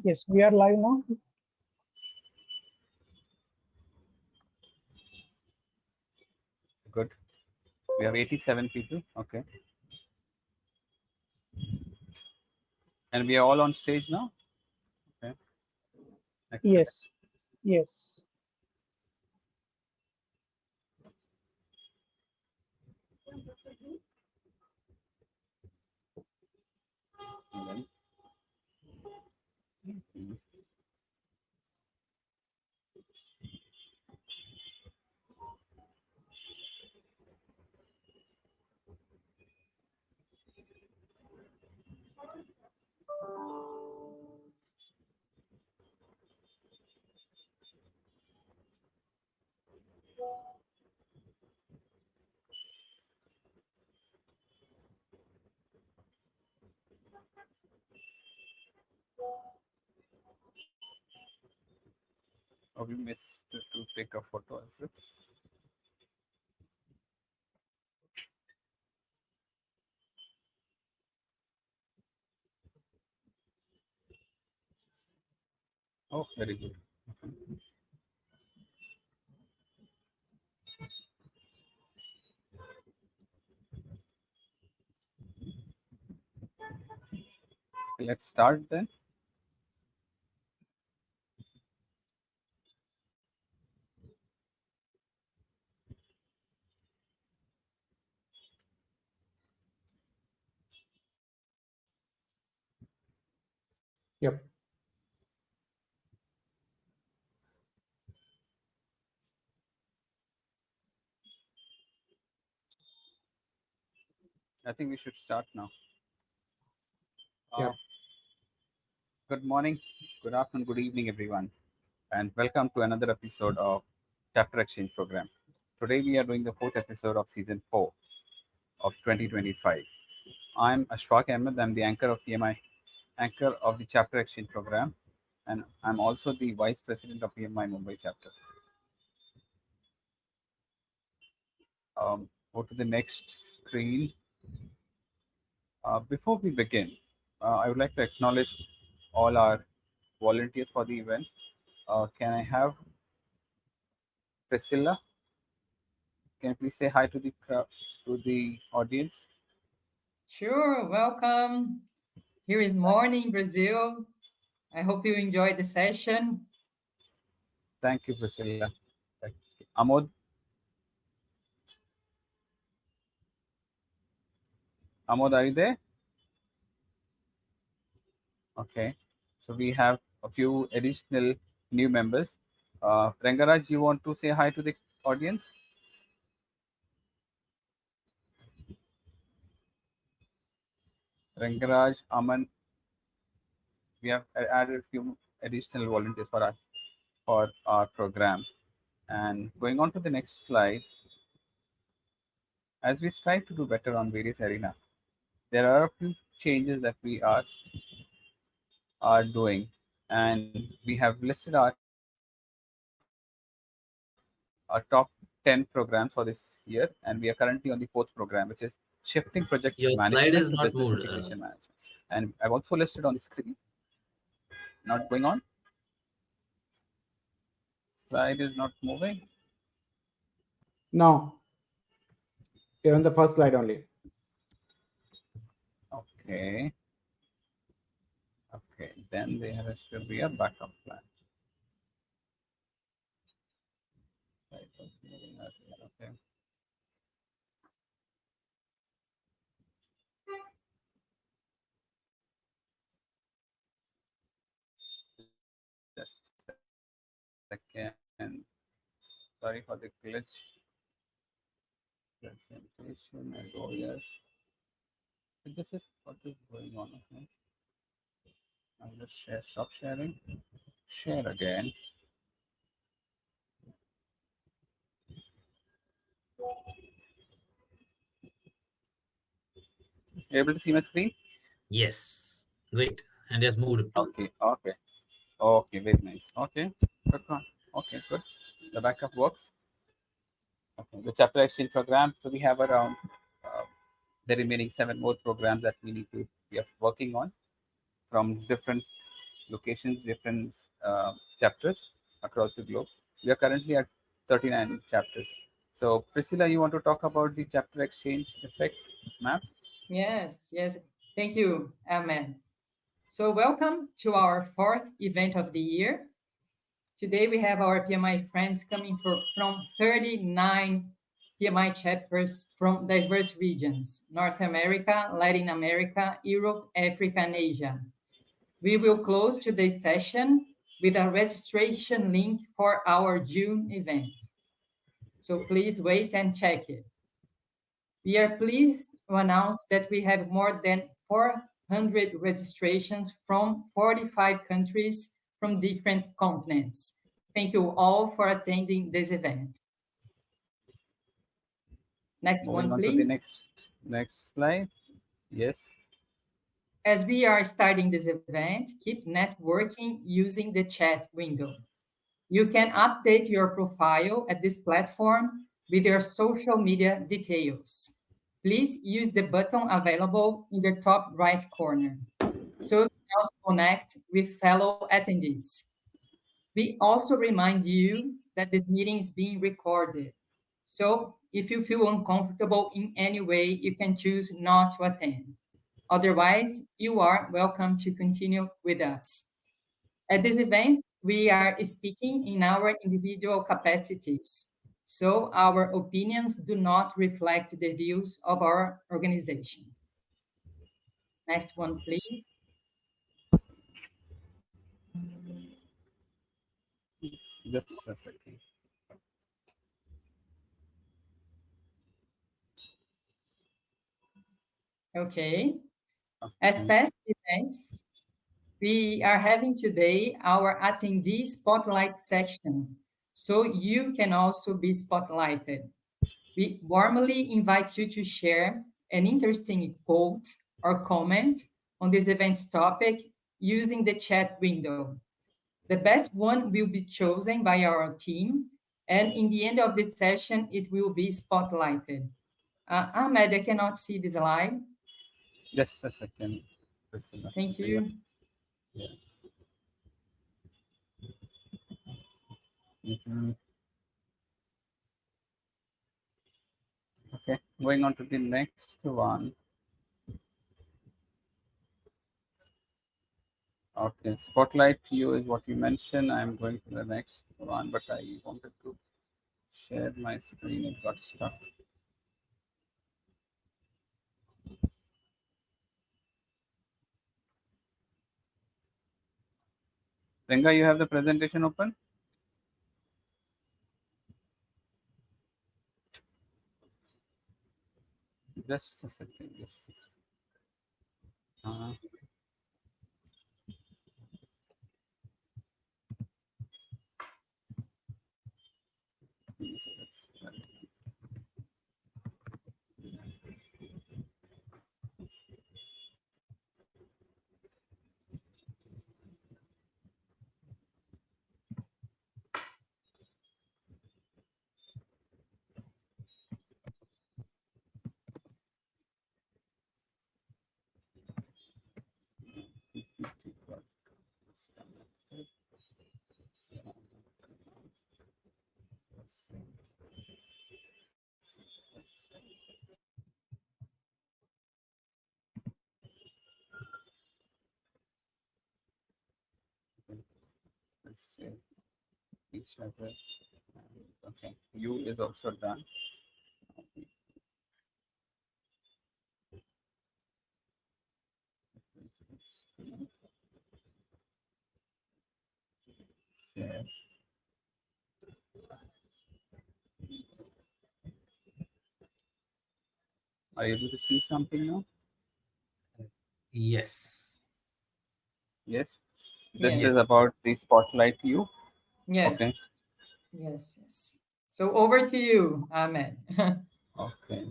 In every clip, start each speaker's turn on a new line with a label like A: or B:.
A: Yes, we are live now.
B: Good. We have 87 people. Okay. And we are all on stage now. Okay. Excellent.
A: Yes, yes,
B: Excellent. Mhm. Oh, we missed to take a photo. Is it? Oh, very good. Okay. Let's start then.
C: Yep.
B: I think we should start now.
C: Yep.
B: Good morning, good afternoon, good evening, everyone, and welcome to another episode of Chapter Exchange Program. Today we are doing the fourth episode of season 4 of 2025. I'm Ashfaq Ahmed. I'm the anchor of PMI, anchor of the Chapter Exchange Program, and I'm also the vice president of PMI Mumbai chapter. Go to the next screen. Before we begin, I would like to acknowledge all our volunteers for the event. Can I have Priscilla? Can you please say hi to the to the audience?
D: Sure, welcome. Here is morning, Brazil. I hope you enjoyed the session.
B: Thank you, Priscilla. Thank you. Amod, are you there? Okay. So we have a few additional new members. Rangaraj, you want to say hi to the audience? Rangaraj, Aman, we have added a few additional volunteers for our program. And going on to the next slide, as we strive to do better on various arenas, there are a few changes that we are doing, and we have listed our top 10 programs for this year, and we are currently on the fourth program, which is shifting project
E: Your slide is
B: management to
E: not
B: business
E: moved.
B: integration management. And I've also listed on the screen, not going on. Slide is not moving.
C: No, you're on the first slide only.
B: Okay. Okay. Then there has to be a backup plan. Right, was moving earlier. Okay. Just a second. Sorry for the glitch. Presentation. I go here. This is what is going on. Okay. I'll just share. Stop sharing. Share again. Able to see my screen?
E: Yes. Great. And just moved to.
B: Okay. Okay. Okay. Very nice. Okay. Good one. Okay. Good. The backup works. Okay. The chapter exchange program. So we have around uh, the remaining 7 more programs that we are working on from different locations, different chapters across the globe. We are currently at 39 chapters. So, Priscilla, you want to talk about the chapter exchange effect map?
D: Yes, yes. Thank you, Ahmed. So welcome to our fourth event of the year. Today we have our PMI friends coming from 39 PMI chapters from diverse regions: North America, Latin America, Europe, Africa, and Asia. We will close today's session with a registration link for our June event. So please wait and check it. We are pleased to announce that we have more than 400 registrations from 45 countries from different continents. Thank you all for attending this event. Next
B: Moving
D: one,
B: on to the
D: please.
B: next slide. Yes.
D: As we are starting this event, keep networking using the chat window. You can update your profile at this platform with your social media details. Please use the button available in the top right corner so you can also connect with fellow attendees. We also remind you that this meeting is being recorded. So if you feel uncomfortable in any way, you can choose not to attend. Otherwise, you are welcome to continue with us. At this event, we are speaking in our individual capacities, so our opinions do not reflect the views of our organization. Next one, please.
B: Just a second.
D: Okay. As past events, we are having today our attendee spotlight section, so you can also be spotlighted. We warmly invite you to share an interesting quote or comment on this event's topic using the chat window. The best one will be chosen by our team, and in the end of this session, it will be spotlighted. Ahmed, I cannot see the slide.
B: Just a second, Priscilla.
D: Thank you.
B: Yeah. Mhm. Okay, going on to the next one. Okay, spotlight you is what you mentioned. I'm going to the next one, but I wanted to share my screen. It got stuck. Renga, you have the presentation open? Just a second. Just a second. Let's see. Each other. Okay, U is also done. Share. Are you able to see something now?
E: Yes.
B: Yes. This
D: Yes.
B: is about the spotlight U.
D: Yes.
B: Okay.
D: Yes, yes. So over to you, Ahmed.
B: Okay.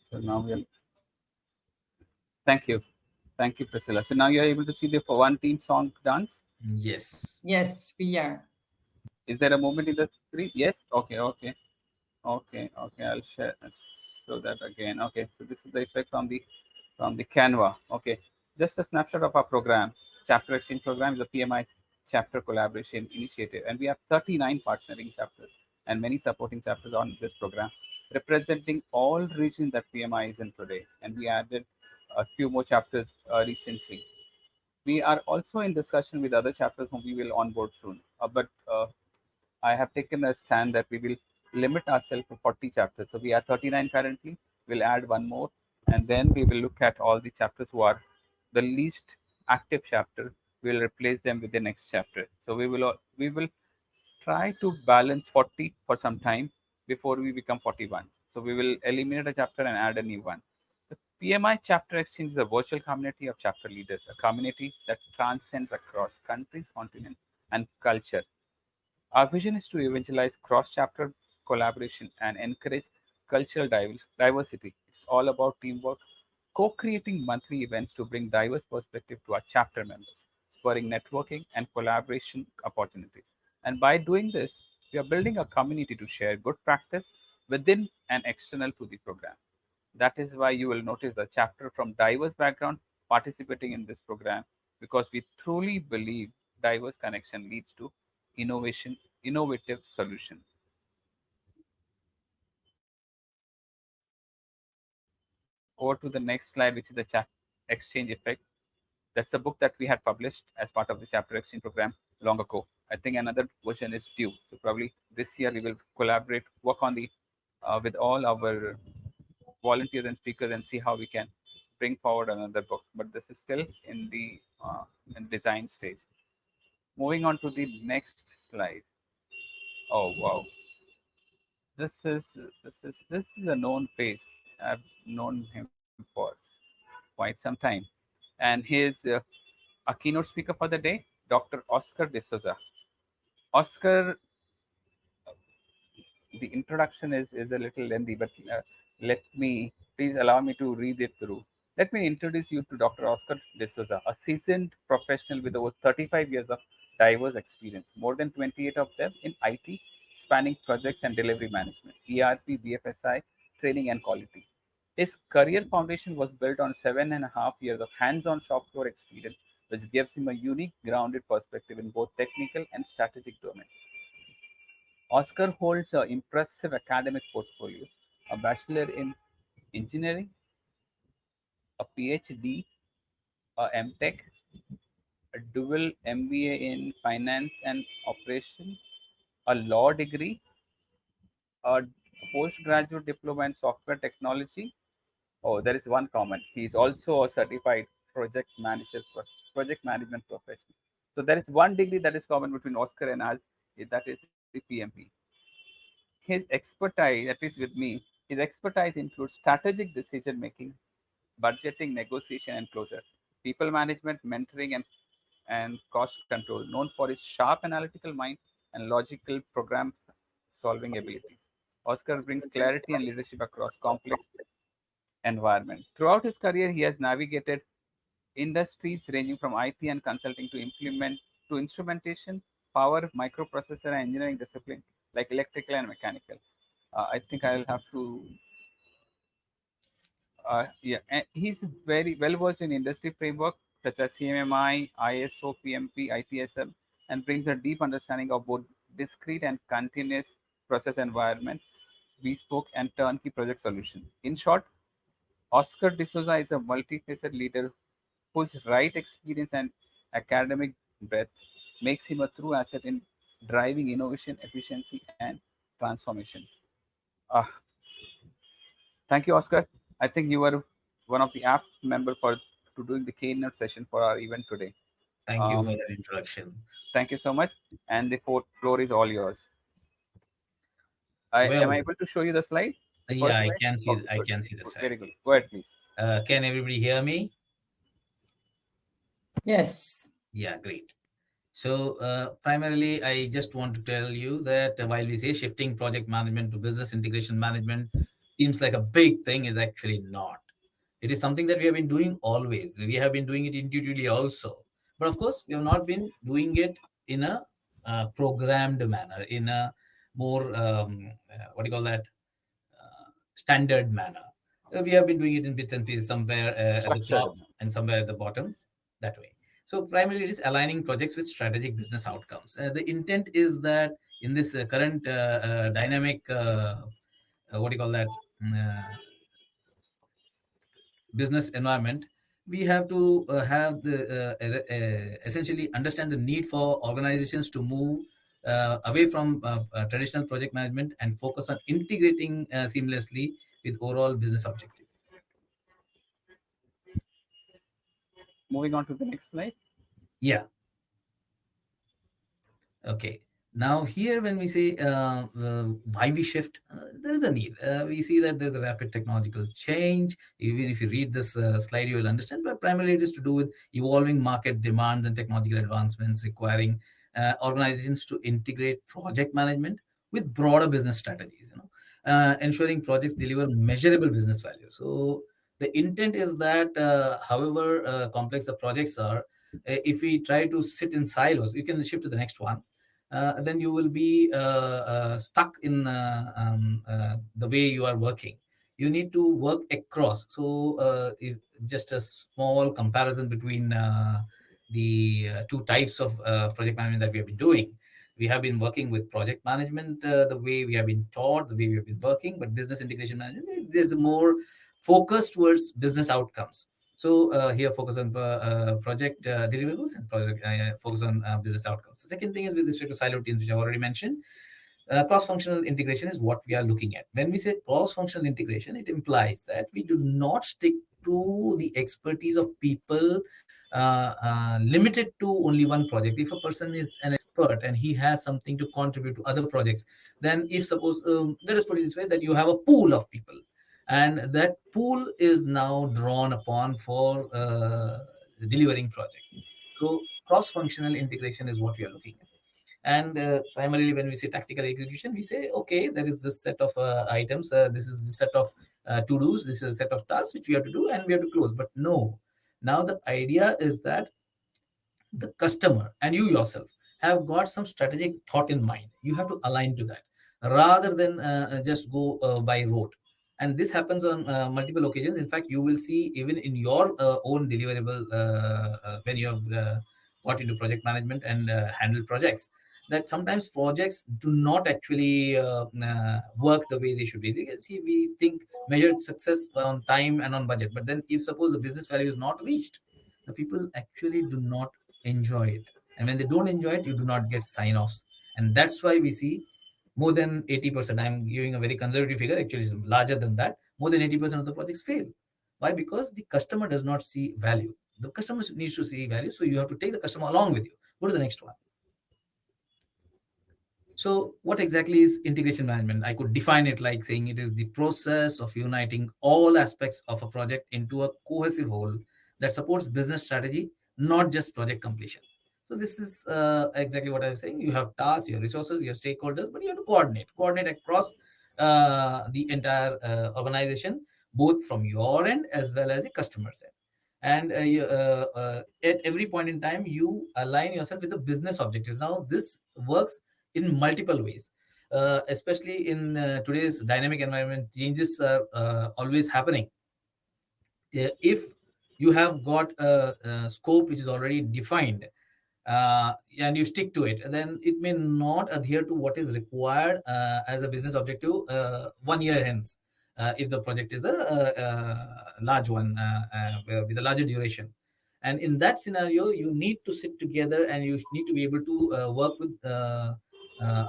B: So now we are. Thank you. Thank you, Priscilla. So now you're able to see the one team song dance.
E: Yes.
D: Yes, we are.
B: Is there a moment in the screen? Yes. Okay. Okay. Okay. Okay. I'll share. So that again. Okay. So this is the effect from the Canva. Okay. Just a snapshot of our program. Chapter Exchange Program is a PMI chapter collaboration initiative, and we have 39 partnering chapters and many supporting chapters on this program, representing all regions that PMI is in today. And we added a few more chapters recently. We are also in discussion with other chapters whom we will onboard soon. But I have taken a stand that we will limit ourselves to 40 chapters. So we are 39 currently. We'll add one more, and then we will look at all the chapters who are the least active chapter. We'll replace them with the next chapter. So we will try to balance 40 for some time before we become 41. So we will eliminate a chapter and add a new one. The PMI Chapter Exchange is a virtual community of chapter leaders, a community that transcends across countries, continents, and culture. Our vision is to evangelize cross chapter collaboration and encourage cultural diversity. It's all about teamwork, co creating monthly events to bring diverse perspective to our chapter members, spurring networking and collaboration opportunities. And by doing this, we are building a community to share good practice within and external to the program. That is why you will notice the chapter from diverse background participating in this program, because we truly believe diverse connection leads to innovative solution. Over to the next slide, which is the exchange effect. That's a book that we had published as part of the chapter exchange program long ago. I think another version is due. So probably this year we will collaborate, work on the with all our volunteers and speakers and see how we can bring forward another book. But this is still in design stage. Moving on to the next slide. Oh wow, this is this is a known face. I've known him for quite some time, and he is a keynote speaker for the day, Dr. Oscar De Souza. Oscar, the introduction is a little lengthy, but let me please allow me to read it through. Let me introduce you to Dr. Oscar De Souza, a seasoned professional with over 35 years of diverse experience, more than 28 of them in IT, spanning projects and delivery management, ERP, BFSI, training, and quality. His career foundation was built on 7.5 years of hands-on shop floor experience, which gives him a unique, grounded perspective in both technical and strategic domains. Oscar holds an impressive academic portfolio, a bachelor in engineering, a PhD, a MTech, a dual MBA in finance and operation, a law degree, a postgraduate diploma in software technology. Oh, there is one comment. He is also a certified project manager, project management professional. So there is one degree that is common between Oscar and us. That is the PMP. His expertise, at least with me, his expertise includes strategic decision making, budgeting, negotiation, and closure, people management, mentoring, and cost control, known for his sharp analytical mind and logical program solving abilities. Oscar brings clarity and leadership across complex environment. Throughout his career, he has navigated industries ranging from IT and consulting to instrumentation, power, microprocessor, and engineering discipline like electrical and mechanical. I think I'll have to. Yeah, and he's very well versed in industry framework such as CMMI, ISO, PMP, ITSM, and brings a deep understanding of both discrete and continuous process environment, bespoke and turnkey project solution. In short, Oscar D'Souza is a multifaceted leader whose right experience and academic breadth makes him a true asset in driving innovation, efficiency, and transformation. Uh, Thank you, Oscar. I think you were one of the apt member for to doing the keynote session for our event today.
E: Thank you for
B: Um,
E: that introduction.
B: Thank you so much, and the floor is all yours. Am
E: Well,
B: I able to show you the slide? The
E: yeah,
B: first
E: I
B: slide?
E: can see.
B: Okay,
E: I
B: good,
E: can see the
B: good,
E: slide.
B: very good. Go ahead, please.
E: Can everybody hear me?
D: Yes.
E: Yeah, great. So, primarily, I just want to tell you that while we say shifting project management to business integration management seems like a big thing, it's actually not. It is something that we have been doing always. We have been doing it intuitively also. But of course, we have not been doing it in a programmed manner, in a more, what do you call that, standard manner. We have been doing it in bits and pieces, somewhere at the
B: Structured.
E: top and somewhere at the bottom, that way. So primarily, it is aligning projects with strategic business outcomes. The intent is that in this current dynamic, what do you call that? Business environment, we have to have the essentially understand the need for organizations to move away from traditional project management and focus on integrating seamlessly with overall business objectives.
B: Moving on to the next slide.
E: Yeah. Okay. Now here, when we say why we shift, there is a need. We see that there's a rapid technological change. Even if you read this slide, you will understand. But primarily, it is to do with evolving market demands and technological advancements requiring organizations to integrate project management with broader business strategies. Ensuring projects deliver measurable business value. So the intent is that, however complex the projects are, if we try to sit in silos, you can shift to the next one, then you will be stuck in the way you are working. You need to work across. So if just a small comparison between the two types of project management that we have been doing. We have been working with project management the way we have been taught, the way we have been working, but business integration management, there's more focus towards business outcomes. So here focus on project deliverables and project focus on business outcomes. The second thing is with respect to silo teams, which I already mentioned. Cross-functional integration is what we are looking at. When we say cross-functional integration, it implies that we do not stick to the expertise of people limited to only one project. If a person is an expert and he has something to contribute to other projects, then if suppose, let us put it this way, that you have a pool of people, and that pool is now drawn upon for delivering projects. So cross-functional integration is what we are looking at. And primarily, when we say tactical execution, we say, okay, there is this set of items, this is the set of to-dos, this is a set of tasks which we have to do and we have to close. But no, now the idea is that the customer and you yourself have got some strategic thought in mind. You have to align to that rather than just go by rote. And this happens on multiple occasions. In fact, you will see even in your own deliverable when you have got into project management and handle projects, that sometimes projects do not actually work the way they should be. See, we think measured success on time and on budget, but then if suppose the business value is not reached, the people actually do not enjoy it. And when they don't enjoy it, you do not get sign-offs. And that's why we see more than 80%, I'm giving a very conservative figure, actually it's larger than that, more than 80% of the projects fail. Why? Because the customer does not see value. The customer needs to see value, so you have to take the customer along with you. Go to the next one. So what exactly is integration management? I could define it like saying it is the process of uniting all aspects of a project into a cohesive whole that supports business strategy, not just project completion. So this is exactly what I was saying. You have tasks, your resources, your stakeholders, but you have to coordinate across the entire organization, both from your end as well as the customer's end. And at every point in time, you align yourself with the business objectives. Now, this works in multiple ways, especially in today's dynamic environment. Changes are always happening. If you have got a scope which is already defined and you stick to it, then it may not adhere to what is required as a business objective 1 year hence. If the project is a large one with a larger duration. And in that scenario, you need to sit together and you need to be able to work with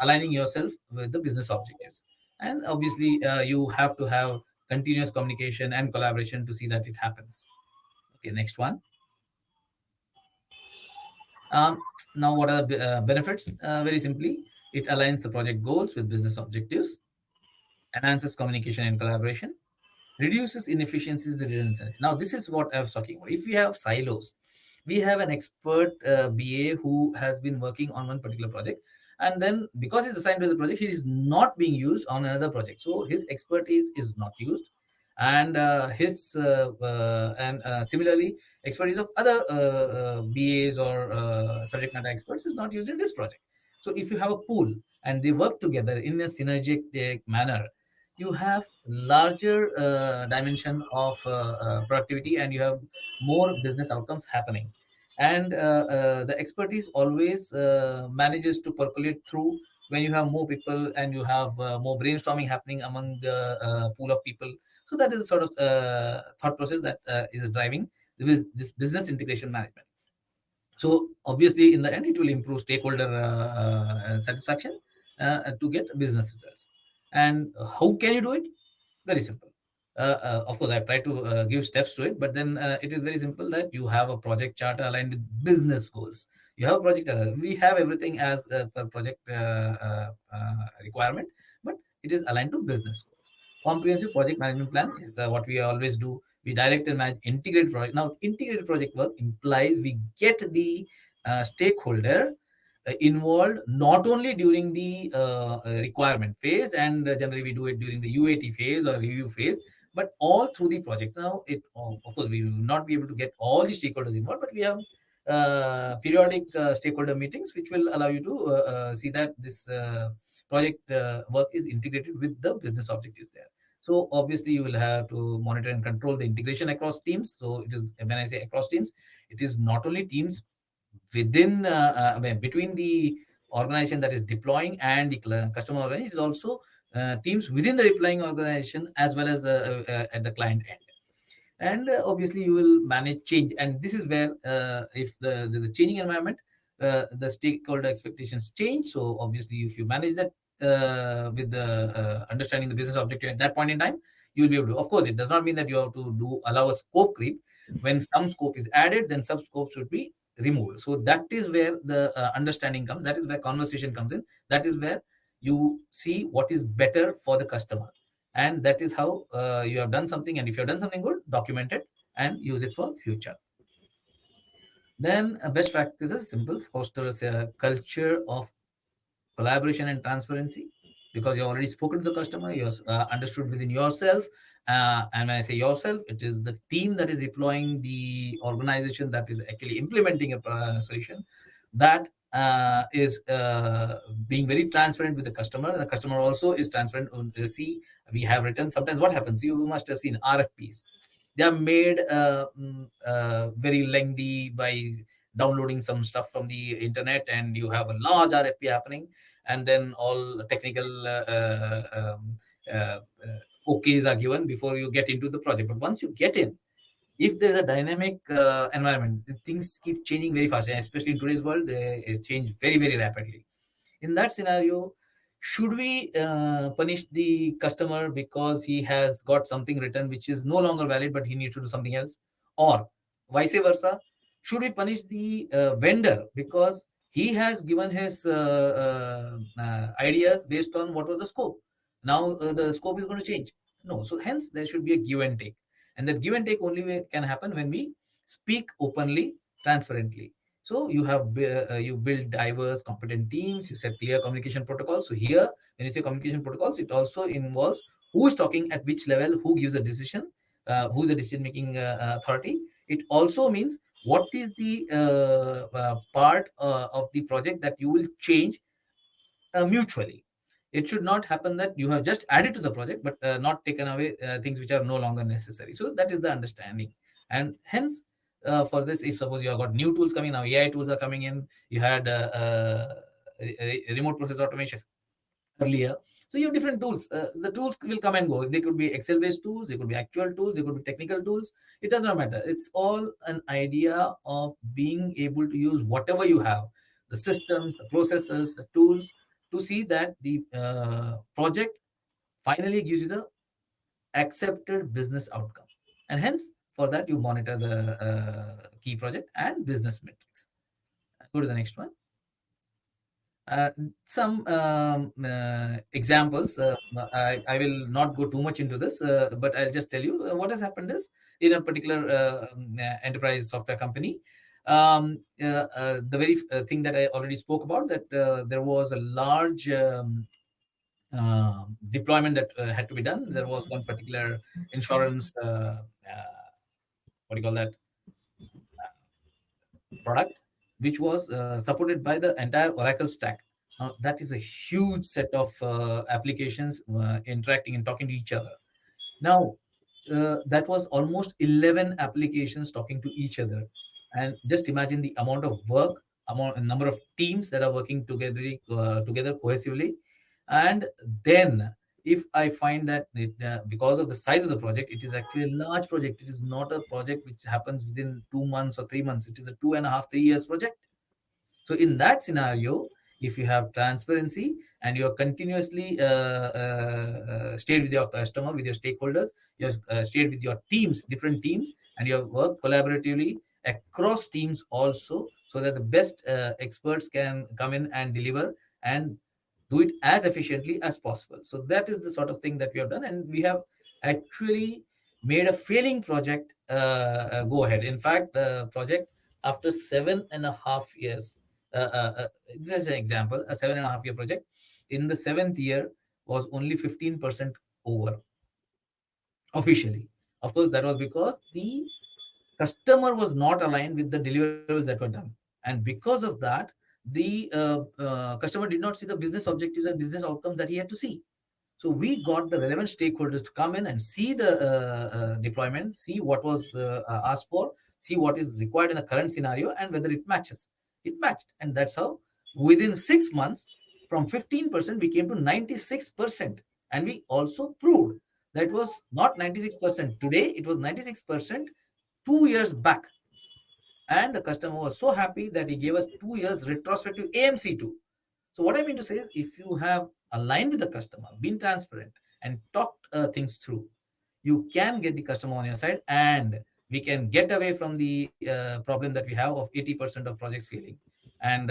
E: aligning yourself with the business objectives. And obviously, you have to have continuous communication and collaboration to see that it happens. Okay, next one. Now, what are the benefits? Very simply, it aligns the project goals with business objectives, enhances communication and collaboration, reduces inefficiencies and redundancies. Now, this is what I was talking about. If we have silos, we have an expert BA who has been working on one particular project, and then because he's assigned to the project, he is not being used on another project. So his expertise is not used, and similarly, expertise of other BAs or subject matter experts is not used in this project. So if you have a pool and they work together in a synergistic manner, you have larger dimension of productivity and you have more business outcomes happening. And the expertise always manages to percolate through when you have more people and you have more brainstorming happening among the pool of people. So that is the sort of thought process that is driving this business integration management. So obviously, in the end, it will improve stakeholder satisfaction to get business results. And how can you do it? Very simple. Of course, I've tried to give steps to it, but then it is very simple that you have a project charter aligned with business goals. You have a project charter. We have everything as per project requirement, but it is aligned to business goals. Comprehensive project management plan is what we always do. We direct and manage integrated project. Now, integrated project work implies we get the stakeholder involved not only during the requirement phase, and generally we do it during the UAT phase or review phase, but all through the projects. Now, of course, we will not be able to get all the stakeholders involved, but we have periodic stakeholder meetings, which will allow you to see that this project work is integrated with the business objectives there. So obviously, you will have to monitor and control the integration across teams. So it is, when I say across teams, it is not only teams within between the organization that is deploying and the customer organization. It is also teams within the deploying organization as well as at the client end. And obviously you will manage change, and this is where if the changing environment, the stakeholder expectations change. So obviously if you manage that with the understanding the business objective at that point in time, you will be able to. Of course, it does not mean that you have to allow a scope creep. When some scope is added, then sub scope should be removed. So that is where the understanding comes. That is where conversation comes in. That is where you see what is better for the customer, and that is how you have done something. And if you have done something good, document it and use it for future. Then best practices, simple: fosters a culture of collaboration and transparency, because you already spoken to the customer, you understood within yourself, and when I say yourself, it is the team that is deploying, the organization that is actually implementing a solution, that is being very transparent with the customer. The customer also is transparent. See, we have written, sometimes what happens, you must have seen RFPs. They are made very lengthy by downloading some stuff from the internet, and you have a large RFP happening, and then all technical OKs are given before you get into the project. But once you get in, if there's a dynamic environment, things keep changing very fast, and especially in today's world, they change very, very rapidly. In that scenario, should we punish the customer because he has got something written which is no longer valid, but he needs to do something else? Or vice versa, should we punish the vendor because he has given his ideas based on what was the scope? Now the scope is going to change. No. So hence there should be a give and take. And that give and take only can happen when we speak openly, transparently. So you have you build diverse, competent teams. You set clear communication protocols. So here, when you say communication protocols, it also involves who is talking at which level, who gives the decision, who is the decision-making authority. It also means what is the part of the project that you will change mutually. It should not happen that you have just added to the project, but not taken away things which are no longer necessary. So that is the understanding. And hence, for this, if suppose you have got new tools coming now, AI tools are coming in, you had remote process automation earlier. So you have different tools. The tools will come and go. They could be Excel-based tools, they could be actual tools, they could be technical tools. It does not matter. It's all an idea of being able to use whatever you have, the systems, the processes, the tools, to see that the project finally gives you the accepted business outcome. And hence, for that, you monitor the key project and business metrics. Go to the next one. Some examples. I will not go too much into this, but I'll just tell you what has happened is, in a particular enterprise software company, the very thing that I already spoke about, that there was a large deployment that had to be done. There was one particular insurance, what do you call that, product, which was supported by the entire Oracle stack. Now, that is a huge set of applications interacting and talking to each other. Now, that was almost 11 applications talking to each other. And just imagine the amount of work, number of teams that are working together cohesively. And then if I find that because of the size of the project, it is actually a large project. It is not a project which happens within 2 months or 3 months. It is a 2.5, 3 years project. So in that scenario, if you have transparency and you are continuously stayed with your customer, with your stakeholders, you have stayed with your teams, different teams, and you have worked collaboratively across teams also, so that the best experts can come in and deliver and do it as efficiently as possible. So that is the sort of thing that we have done, and we have actually made a failing project go ahead. In fact, project after 7.5 years, this is an example, a 7.5 year project. In the seventh year was only 15% over officially. Of course, that was because the customer was not aligned with the deliverables that were done. And because of that, the customer did not see the business objectives and business outcomes that he had to see. So we got the relevant stakeholders to come in and see the deployment, see what was asked for, see what is required in the current scenario, and whether it matches. It matched. And that's how within 6 months, from 15%, we came to 96%. And we also proved that it was not 96% today, it was 96% 2 years back. And the customer was so happy that he gave us 2 years retrospective AMC too. So what I mean to say is, if you have aligned with the customer, been transparent, and talked things through, you can get the customer on your side, and we can get away from the problem that we have of 80% of projects failing. And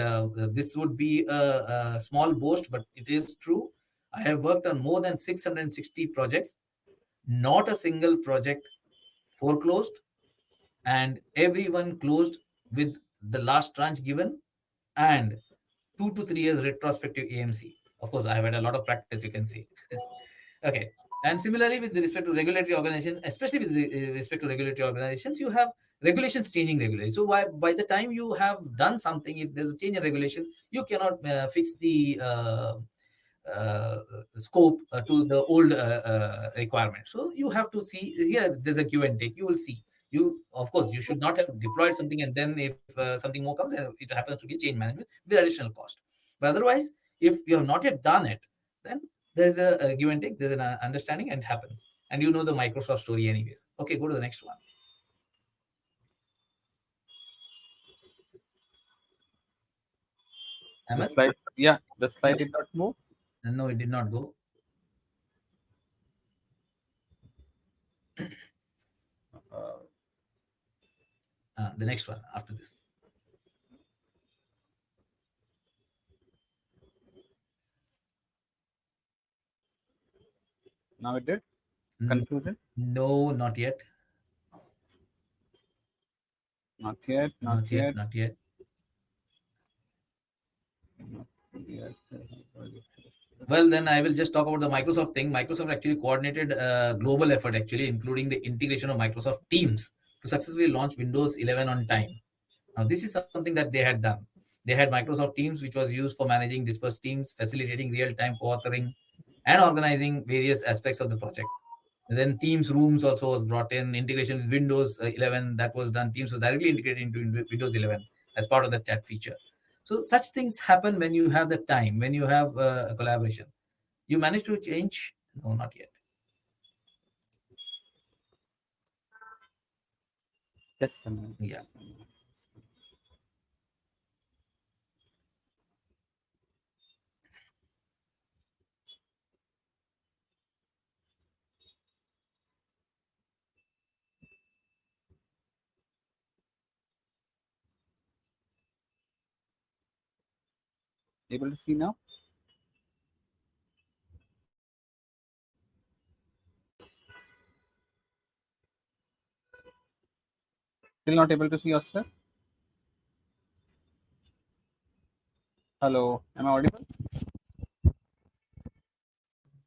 E: this would be a small boast, but it is true. I have worked on more than 660 projects. Not a single project foreclosed, and everyone closed with the last tranche given, and 2 to 3 years retrospective AMC. Of course, I have had a lot of practice, you can see. Okay. And similarly, with respect to regulatory organization, especially with respect to regulatory organizations, you have regulations changing regularly. So by the time you have done something, if there's a change in regulation, you cannot fix the uh, scope to the old requirement. So you have to see here, there's a give and take. You will see. You, of course, you should not have deployed something and then if something more comes and it happens to be change management with additional cost. But otherwise, if you have not yet done it, then there's a give and take, there's an understanding, and it happens. And you know the Microsoft story anyways. Okay, go to the next one.
B: The
E: Ahmed?
B: slide, yeah, the slide
E: Yeah.
B: did not move.
E: No, it did not go. The next one after this.
B: Now it did.
E: Mm,
B: Conclusion?
E: No, not yet.
B: Not yet. Not
E: Not yet.
B: yet.
E: Not yet.
B: Not yet.
E: Well, then I will just talk about the Microsoft thing. Microsoft actually coordinated a global effort, actually, including the integration of Microsoft Teams to successfully launch Windows 11 on time. Now, this is something that they had done. They had Microsoft Teams, which was used for managing dispersed teams, facilitating real-time co-authoring, and organizing various aspects of the project. And then Teams Rooms also was brought in, integration with Windows 11 that was done. Teams was directly integrated into Windows 11 as part of the chat feature. So such things happen when you have the time, when you have a collaboration. You managed to change? No, not yet.
B: Just a minute.
E: Yeah.
B: Able to see now? Still not able to see, Oscar? Hello, am I audible?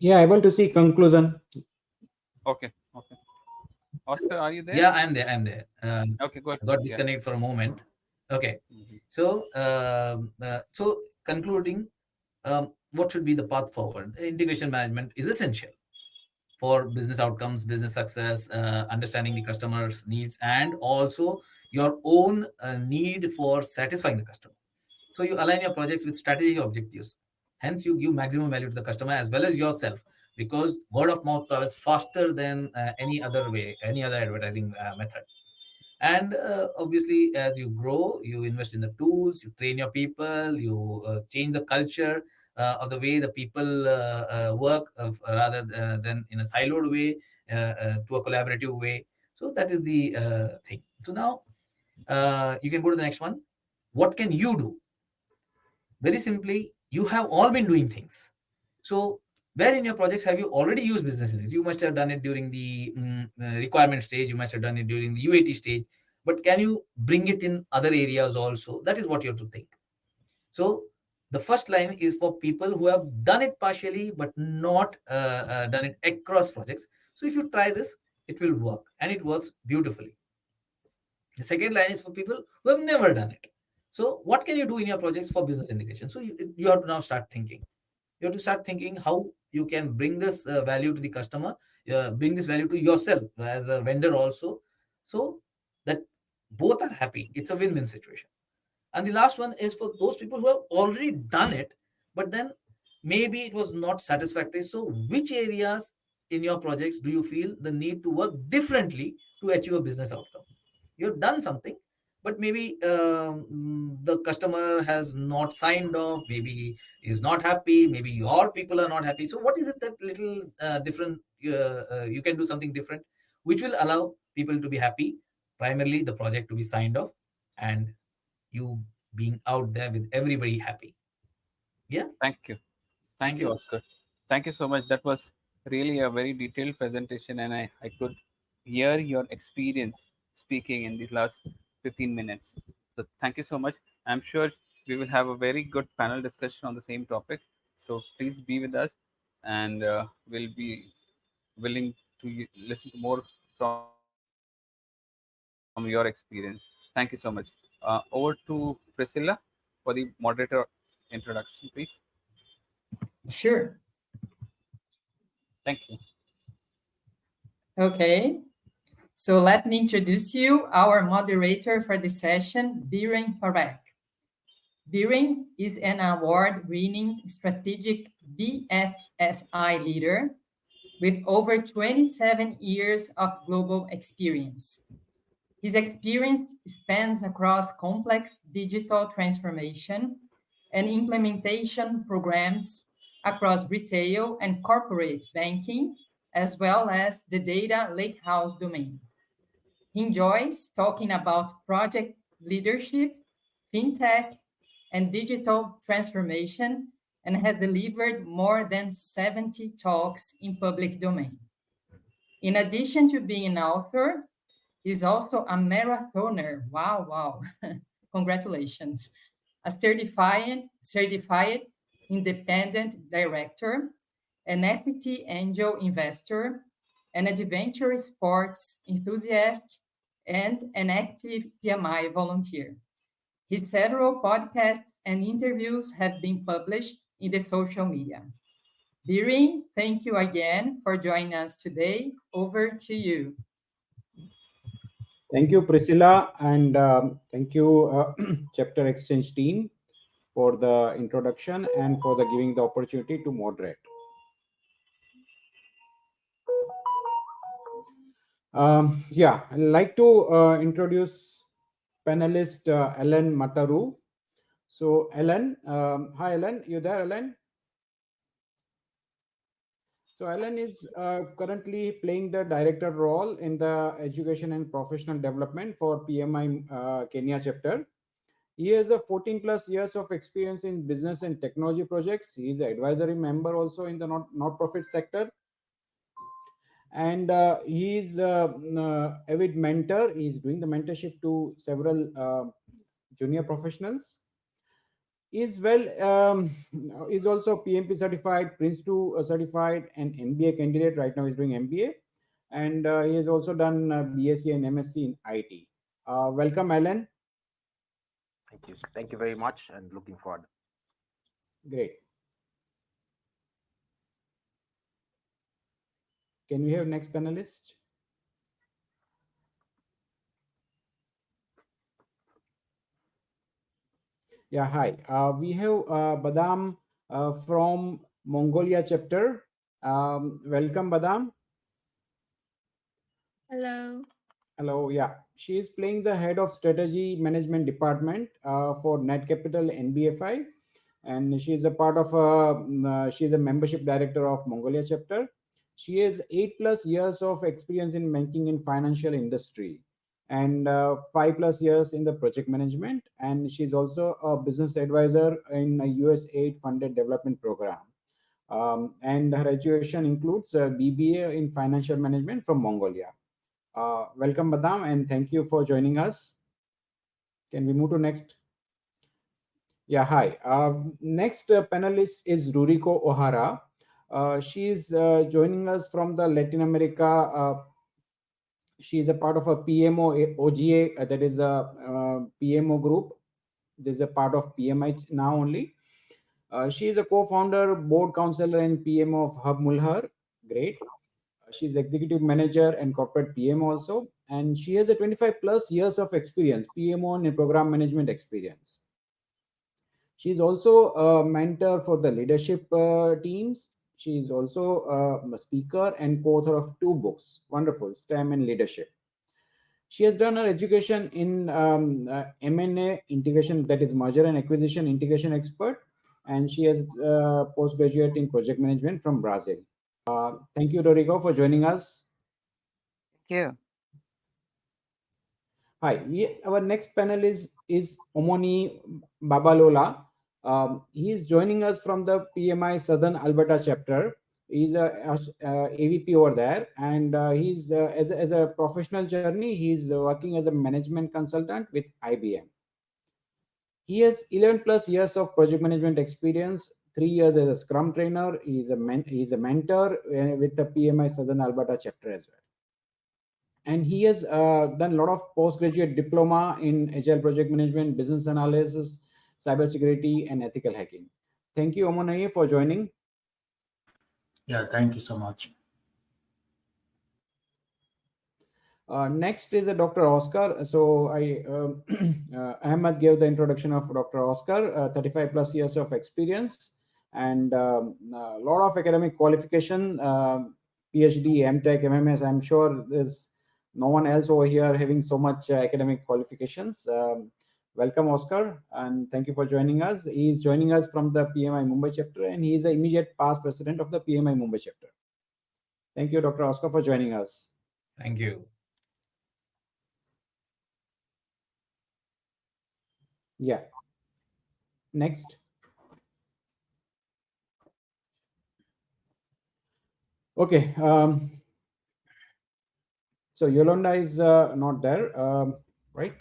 C: Yeah, able to see conclusion.
B: Okay, okay. Oscar, are you there?
E: Yeah, I'm there. I'm there.
B: Okay, go ahead.
E: Got
B: Yeah.
E: disconnected for a moment. Okay.
B: Mhm.
E: So, concluding, what should be the path forward? Integration management is essential for business outcomes, business success, understanding the customer's needs, and also your own need for satisfying the customer. So you align your projects with strategic objectives. Hence, you give maximum value to the customer as well as yourself, because word of mouth travels faster than any other way, any other advertising method. And obviously, as you grow, you invest in the tools, you train your people, you change the culture of the way the people work, rather than in a siloed way, to a collaborative way. So that is the thing. So now you can go to the next one. What can you do? Very simply, you have all been doing things. So where in your projects have you already used business intelligence? You must have done it during the requirement stage, you must have done it during the UAT stage, but can you bring it in other areas also? That is what you have to think. So the first line is for people who have done it partially but not done it across projects. So if you try this, it will work, and it works beautifully. The second line is for people who have never done it. So what can you do in your projects for business integration? So you have to now start thinking. You have to start thinking how you can bring this value to the customer, bring this value to yourself as a vendor also, so that both are happy. It's a win-win situation. And the last one is for those people who have already done it, but then maybe it was not satisfactory. So which areas in your projects do you feel the need to work differently to achieve a business outcome? You've done something, but maybe the customer has not signed off, maybe is not happy, maybe your people are not happy. So what is it that little different you can do something different which will allow people to be happy, primarily the project to be signed off, and you being out there with everybody happy. Yeah.
B: Thank you. Thank you, Oscar. Thank you so much. That was really a very detailed presentation, and I could hear your experience speaking in these last 15 minutes. So, thank you so much. I'm sure we will have a very good panel discussion on the same topic. So, please be with us, and we'll be willing to listen to more from your experience. Thank you so much. Over to Priscilla for the moderator introduction, please.
D: Sure.
B: Thank you.
D: Okay. So let me introduce you our moderator for the session, Biren Parekh. Biren is an award-winning strategic BFSI leader with over 27 years of global experience. His experience spans across complex digital transformation and implementation programs across retail and corporate banking, as well as the data lakehouse domain. He enjoys talking about project leadership, fintech, and digital transformation, and has delivered more than 70 talks in public domain. In addition to being an author, he's also a marathoner. Wow, wow. Congratulations. A certified independent director, an equity angel investor, an adventure sports enthusiast, and an active PMI volunteer. His several podcasts and interviews have been published in the social media. Biren, thank you again for joining us today. Over to you.
C: Thank you, Priscilla, and thank you, Chapter Exchange team, for the introduction and for the giving the opportunity to moderate. Yeah, I'd like to introduce panelist Ellen Mataru. So, Ellen, hi, Ellen, you there, Ellen? So, Ellen is currently playing the director role in the education and professional development for PMI Kenya chapter. He has a 14 plus years of experience in business and technology projects. He is an advisory member also in the not-profit sector. And he is avid mentor. He is doing the mentorship to several junior professionals. Is well is also PMP certified, Prince 2 certified, and MBA candidate. Right now he's doing MBA, and he has also done BSc and MSc in IT. Welcome, Alan.
F: Thank you very much, and looking forward.
C: Great. Can we have next panelist? Yeah, hi. We have Badam from Mongolia chapter. Welcome, Badam.
G: Hello.
C: Hello. Yeah, she is playing the head of strategy management department for Net Capital NBFI, and she is a part of she is a membership director of Mongolia chapter. She has 8+ years of experience in banking and financial industry, and 5+ years in the project management. And she's also a business advisor in a USAID funded development program. And her education includes BBA in financial management from Mongolia. Welcome, Badam, and thank you for joining us. Can we move to next? Yeah, hi. Next panelist is Ruriko Ohara. She is joining us from the Latin America. She is a part of a PMO OGA, that is a PMO group. This is a part of PMI now only. She is a co-founder, board counselor, and PMO of Hub Mulhar. Great. She's executive manager and corporate PM also, and she has a 25+ years of experience, PMO and program management experience. She's also a mentor for the leadership teams. She is also a speaker and co-author of 2 books. Wonderful, STEM and leadership. She has done her education in M&A integration, that is merger and acquisition integration expert, and she has postgraduate in project management from Brazil. Thank you, Rodrigo, for joining us.
H: Thank you.
C: Hi, our next panelist is Omoni Babalola. He is joining us from the PMI Southern Alberta chapter. He's a AVP over there, and he's as a professional journey, he's working as a management consultant with IBM. He has 11+ years of project management experience, 3 years as a Scrum trainer. He's a mentor with the PMI Southern Alberta chapter as well. And he has done a lot of postgraduate diploma in agile project management, business analysis, cybersecurity, and ethical hacking. Thank you, Omonaye, for joining.
I: Yeah, thank you so much.
C: Next is Dr. Oscar. So Ahmed gave the introduction of Dr. Oscar, 35+ years of experience and a lot of academic qualification, PhD, MTech, MMS. I'm sure there's no one else over here having so much academic qualifications. Welcome, Oscar, and thank you for joining us. He's joining us from the PMI Mumbai chapter, and he is the immediate past president of the PMI Mumbai chapter. Thank you, Dr. Oscar, for joining us.
E: Thank you.
C: Yeah. Next. Okay. So Yolanda is not there, right?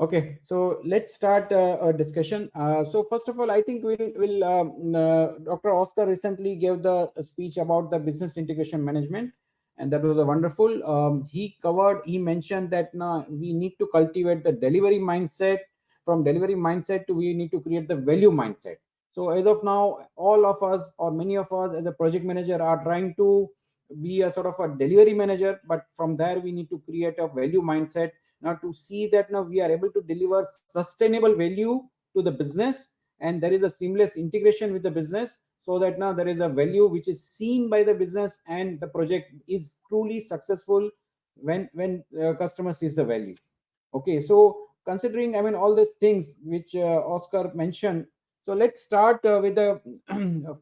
C: Okay, so let's start a discussion. So first of all, I think Dr. Oscar recently gave the speech about the business integration management, and that was a wonderful. He mentioned that we need to cultivate the delivery mindset. From delivery mindset to we need to create the value mindset. So as of now, all of us or many of us as a project manager are trying to be a sort of a delivery manager, but from there we need to create a value mindset now to see that now we are able to deliver sustainable value to the business, and there is a seamless integration with the business, so that now there is a value which is seen by the business and the project is truly successful when customer sees the value. Okay, so considering all these things which Oscar mentioned, so let's start with the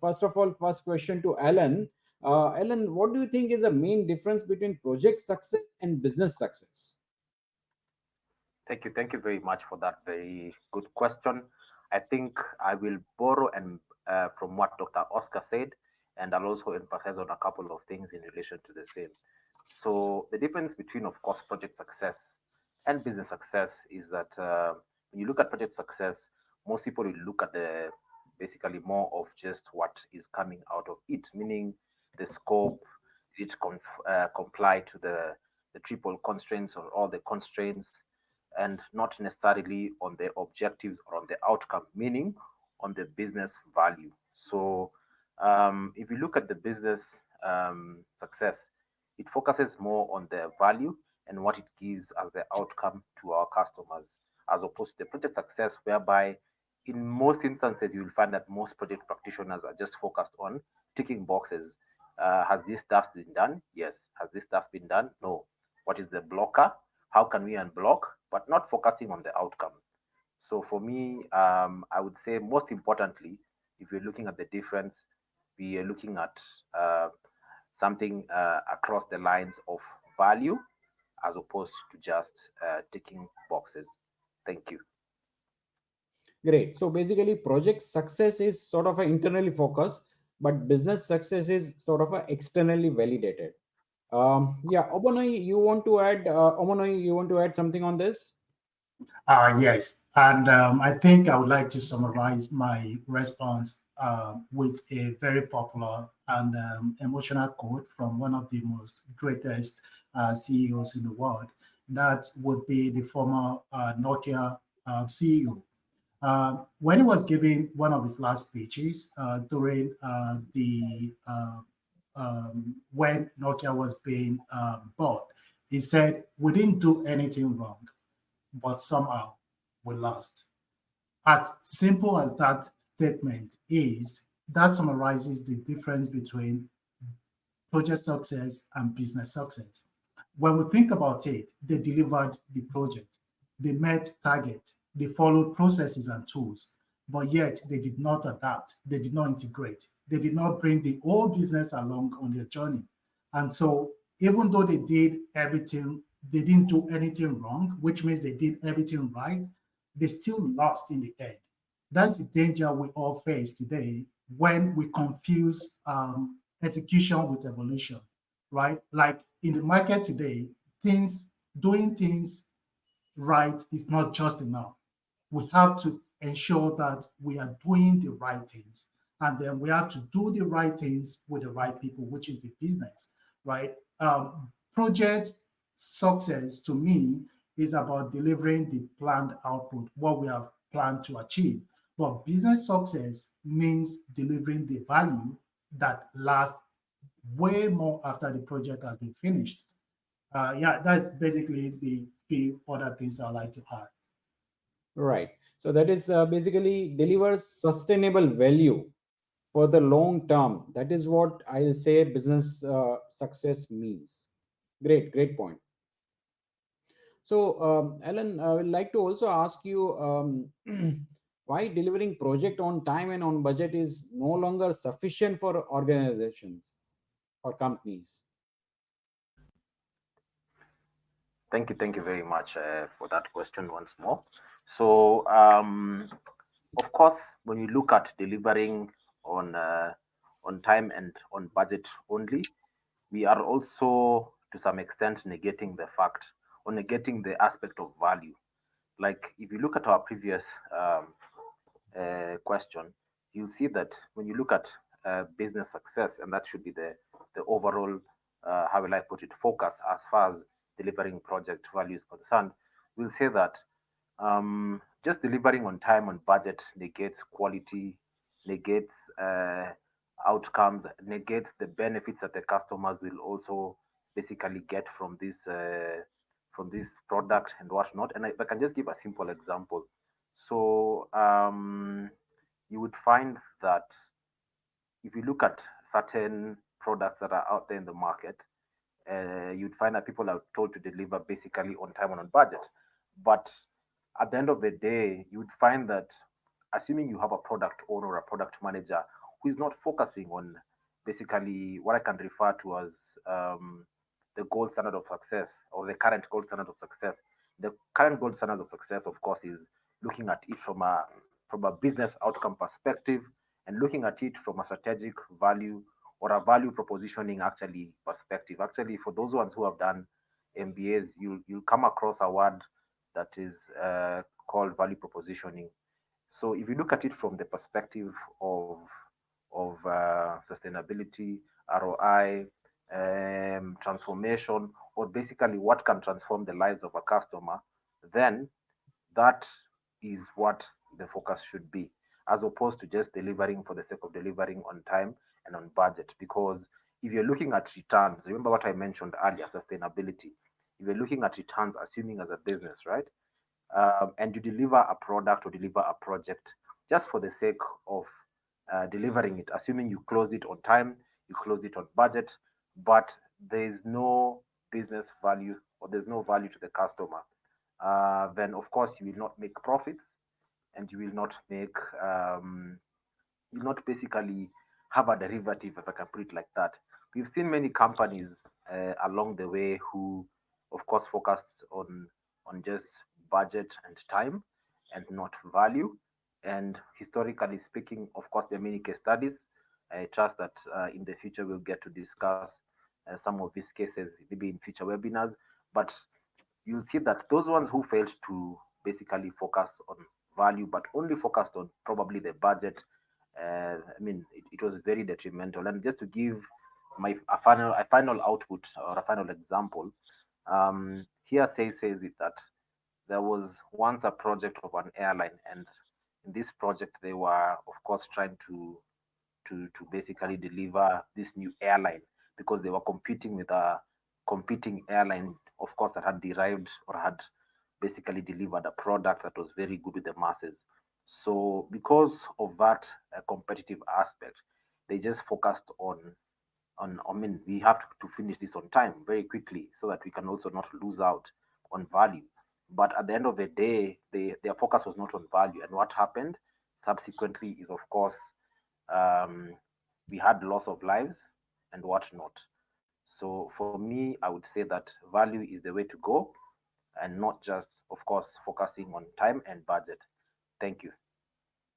C: first question to Alan. Alan, what do you think is the main difference between project success and business success?
F: Thank you. Thank you very much for that very good question. I think I will borrow and from what Dr. Oscar said, and I'll also emphasize on a couple of things in relation to the same. So the difference between, of course, project success and business success is that when you look at project success, most people will look at the basically more of just what is coming out of it, meaning the scope, it comply to the triple constraints or all the constraints, and not necessarily on the objectives or on the outcome, meaning on the business value. So if you look at the business success, it focuses more on the value and what it gives as the outcome to our customers, as opposed to the project success, whereby in most instances you will find that most project practitioners are just focused on ticking boxes. Has this task been done? Yes. Has this task been done? No. What is the blocker? How can we unblock? But not focusing on the outcome. So for me, I would say most importantly, if you're looking at the difference, we are looking at something across the lines of value as opposed to just ticking boxes. Thank you.
C: Great. So basically, project success is sort of an internally focused, but business success is sort of a externally validated. Yeah, Obanoi, you want to add? Obanoi, you want to add something on this?
I: Yes, and I think I would like to summarize my response with a very popular and emotional quote from one of the most greatest CEOs in the world. That would be the former Nokia CEO. When he was giving one of his last speeches during the when Nokia was being bought, he said, "We didn't do anything wrong, but somehow we lost." As simple as that statement is, that summarizes the difference between project success and business success. When we think about it, they delivered the project, they met target, they followed processes and tools, but yet they did not adapt, they did not integrate, they did not bring the whole business along on their journey. And so, even though they did everything, they didn't do anything wrong, which means they did everything right, they still lost in the end. That's the danger we all face today when we confuse execution with evolution, right? Like in the market today, doing things right is not just enough. We have to ensure that we are doing the right things. And then we have to do the right things with the right people, which is the business, right? Project success to me is about delivering the planned output, what we have planned to achieve. But business success means delivering the value that lasts way more after the project has been finished. Yeah, that's basically the few other things I'd like to add.
C: Right. So that is basically delivers sustainable value for the long term. That is what I'll say business success means. Great point. So, Alan, I would like to also ask you why delivering project on time and on budget is no longer sufficient for organizations or companies.
F: Thank you very much for that question once more. So, of course, when you look at delivering on time and on budget only, we are also to some extent negating the fact or negating the aspect of value. Like if you look at our previous question, you'll see that when you look at business success, and that should be the overall, how will I put it, focus as far as delivering project value is concerned, we'll say that just delivering on time on budget negates quality, negates outcomes, negates the benefits that the customers will also basically get from this product and whatnot. And if I can just give a simple example, so you would find that if you look at certain products that are out there in the market, you'd find that people are told to deliver basically on time and on budget. But at the end of the day, you would find that assuming you have a product owner or a product manager who is not focusing on basically what I can refer to as the gold standard of success or the current gold standard of success. The current gold standard of success, of course, is looking at it from a business outcome perspective and looking at it from a strategic value or a value propositioning actually perspective. Actually, for those ones who have done MBAs, you'll come across a word that is called value propositioning. So if you look at it from the perspective of sustainability, ROI, transformation, or basically what can transform the lives of a customer, then that is what the focus should be, as opposed to just delivering for the sake of delivering on time and on budget. Because if you're looking at returns, remember what I mentioned earlier, sustainability. If you're looking at returns, assuming as a business, right, and you deliver a product or deliver a project just for the sake of delivering it, assuming you closed it on time, you closed it on budget, but there is no business value or there's no value to the customer, then of course you will not make profits and you will not make you'll not basically have a derivative, if I can put it like that. We've seen many companies along the way who, of course, focused on just budget and time and not value. And historically speaking, of course, there are many case studies. I trust that in the future we'll get to discuss some of these cases, maybe in future webinars. But you'll see that those ones who failed to basically focus on value, but only focused on probably the budget, I mean, it was very detrimental. And just to give a final output or a final example, here says it that there was once a project of an airline, and in this project they were, of course, trying to basically deliver this new airline because they were competing with a competing airline, of course, that had derived or had basically delivered a product that was very good with the masses. So because of that competitive aspect, they just focused on I mean, we have to finish this on time very quickly so that we can also not lose out on value. But at the end of the day, their focus was not on value. And what happened subsequently is, of course, we had loss of lives and whatnot. So for me, I would say that value is the way to go and not just, of course, focusing on time and budget. Thank you.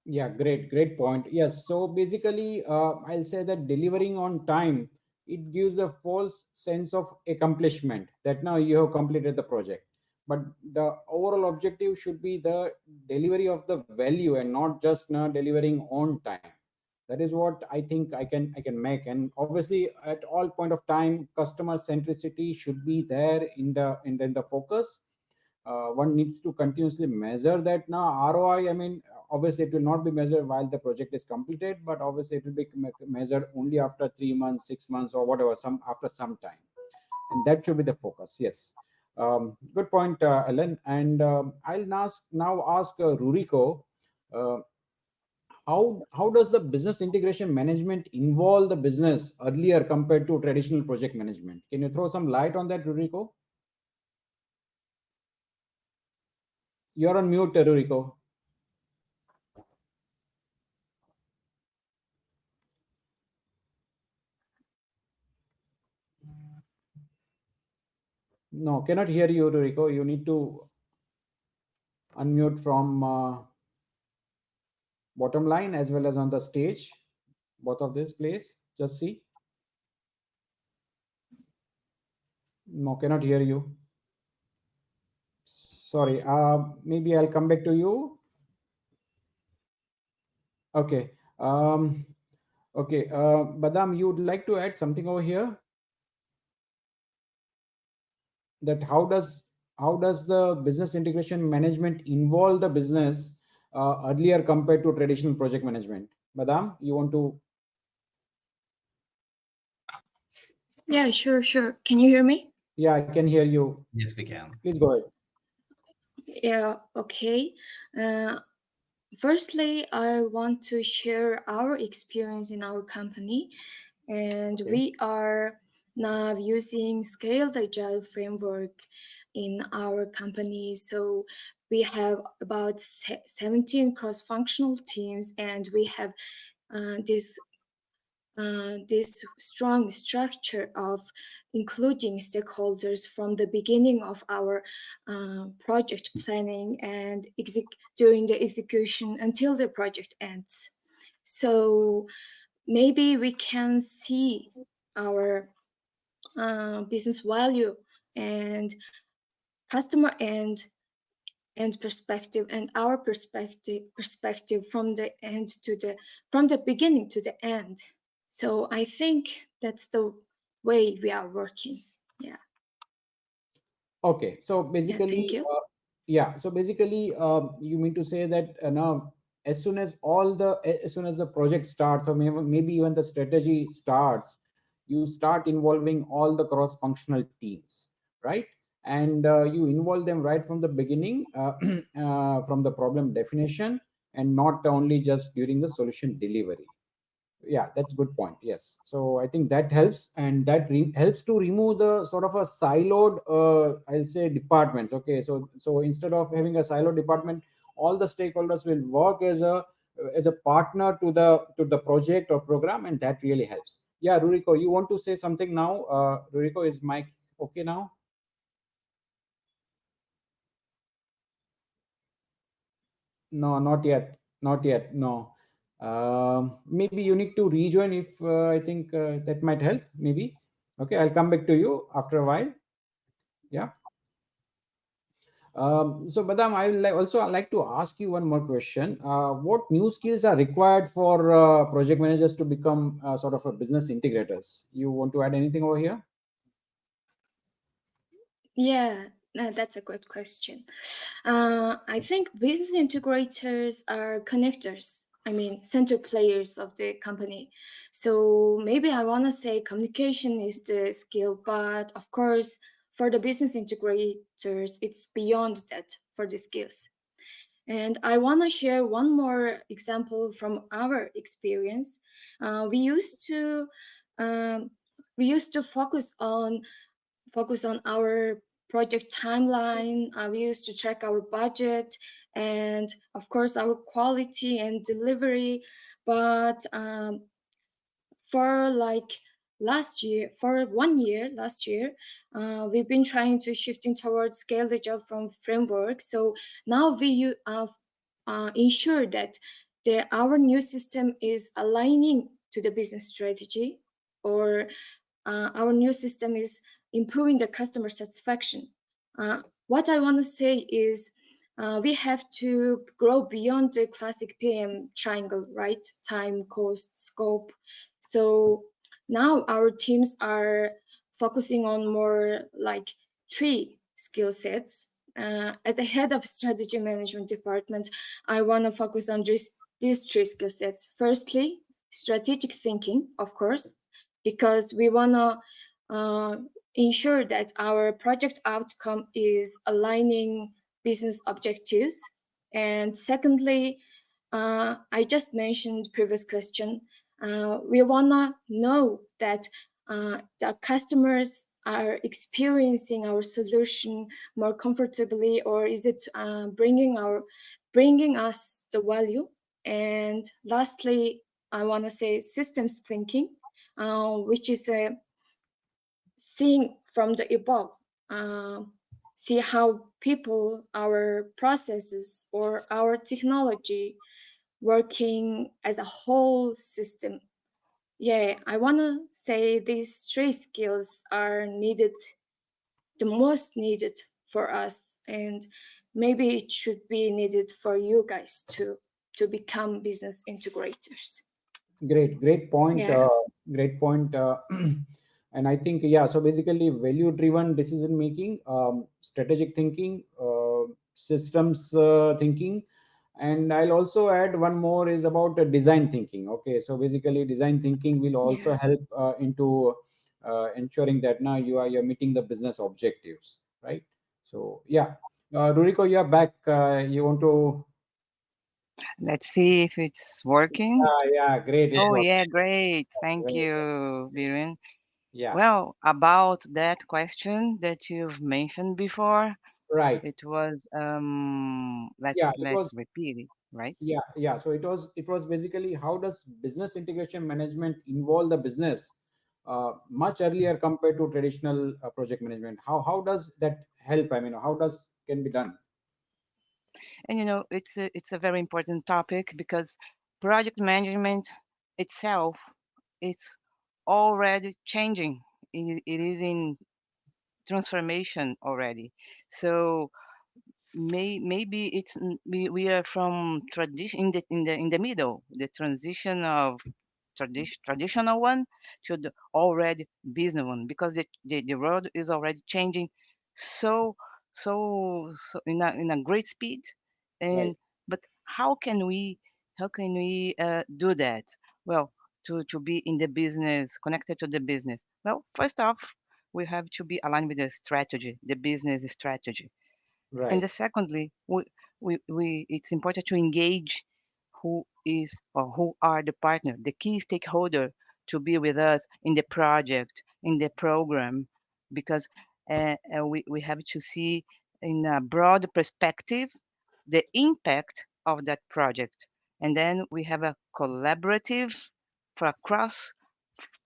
C: Yeah, great point. Yes, so basically, I'll say that delivering on time, it gives a false sense of accomplishment that now you have completed the project. But the overall objective should be the delivery of the value and not just now delivering on time. That is what I think I can make. And obviously, at all point of time, customer centricity should be there in the focus. One needs to continuously measure that. Now ROI, I mean, obviously it will not be measured while the project is completed, but obviously it will be measured only after 3 months, 6 months, or whatever, after some time, and that should be the focus. Yes. Good point, Ellen. And I'll now ask Ruriko, uh, how does the business integration management involve the business earlier compared to traditional project management? Can you throw some light on that, Ruriko? You're on mute, Ruriko. No, cannot hear you, Ruriko. You need to unmute from bottom line as well as on the stage. Both of this, please. Just see. No, cannot hear you. Sorry. Maybe I'll come back to you. Okay. Okay. Badam, you would like to add something over here? That how does the business integration management involve the business earlier compared to traditional project management? Badam, you want to?
G: Yeah, sure. Can you hear me?
C: Yeah, I can hear you.
E: Yes, we can.
C: Please go ahead.
G: Yeah, okay. Firstly, I want to share our experience in our company, and
C: Okay.
G: we are now using scaled agile framework in our company. So we have about 17 cross-functional teams, and we have this strong structure of including stakeholders from the beginning of our project planning and during the execution until the project ends. So maybe we can see our business value and customer and perspective and our perspective from the beginning to the end. So I think that's the way we are working. Yeah.
C: Okay. So basically,
G: thank you.
C: So basically, you mean to say that now, as soon as the project starts, or maybe even the strategy starts, you start involving all the cross-functional teams, right? And you involve them right from the beginning, from the problem definition, and not only just during the solution delivery. Yeah, that's a good point. Yes, so I think that helps, and that helps to remove the sort of a siloed, I'll say, departments. Okay, so instead of having a siloed department, all the stakeholders will work as a partner to the project or program, and that really helps. Yeah, Ruriko, you want to say something now? Ruriko, is mic okay now? No, not yet. Not yet. No. Maybe you need to rejoin if I think that might help. Maybe. Okay, I'll come back to you after a while. Yeah. So, Badam, I will also like to ask you one more question. What new skills are required for project managers to become sort of a business integrators? You want to add anything over here?
G: Yeah, that's a good question. I think business integrators are connectors. I mean, center players of the company. So maybe I want to say communication is the skill, but of course, for the business integrators, it's beyond that for the skills. And I want to share one more example from our experience. We used to focus on our project timeline. We used to track our budget and, of course, our quality and delivery. But for like for 1 year last year, we've been trying to shifting towards scale the job from framework. So now we ensure that our new system is aligning to the business strategy, or our new system is improving the customer satisfaction. What I want to say is we have to grow beyond the classic PM triangle, right? Time, cost, scope. So now our teams are focusing on more like 3 skill sets. As the head of strategy management department, I want to focus on these 3 skill sets. Firstly, strategic thinking, of course, because we want to ensure that our project outcome is aligning business objectives. And secondly, I just mentioned previous question, we want to know that the customers are experiencing our solution more comfortably, or is it bringing us the value. And lastly, I want to say systems thinking, which is seeing from the above, see how people, our processes, or our technology working as a whole system. Yeah, I want to say these 3 skills are needed, the most needed for us, and maybe it should be needed for you guys too, to become business integrators.
C: Great point.
G: Yeah.
C: Great point. And I think, yeah, so basically value driven decision making, strategic thinking, systems thinking, and I'll also add one more is about design thinking. Okay, so basically design thinking will also
G: Yeah.
C: help into ensuring that now you're meeting the business objectives, right? So yeah, Ruriko, you're back. You want to?
H: Let's see if it's working.
C: Yeah, great. It's
H: Oh,
C: working.
H: yeah, great. Thank
C: Great.
H: you, Viren.
C: Yeah.
H: Well, about that question that you've mentioned before,
C: Right.
H: it was
C: Yeah, it
H: let's
C: was.
H: repeat it, right?
C: Yeah. So it was basically how does business integration management involve the business much earlier compared to traditional project management? How does that help? I mean, how does can be done?
H: And it's a very important topic because project management itself is already changing. It is in transformation already. So maybe we are from tradition in the middle, the transition of traditional one to the already business one, because the world is already changing so so in a great speed.
C: Right.
H: And but how can we do that? Well, to be in the business, connected to the business? Well, first off, we have to be aligned with the strategy, the business strategy. And the
C: Right.
H: secondly, it's important to engage who is or who are the partner, the key stakeholder to be with us in the project, in the program, because we have to see in a broad perspective the impact of that project. And then we have a collaborative for a cross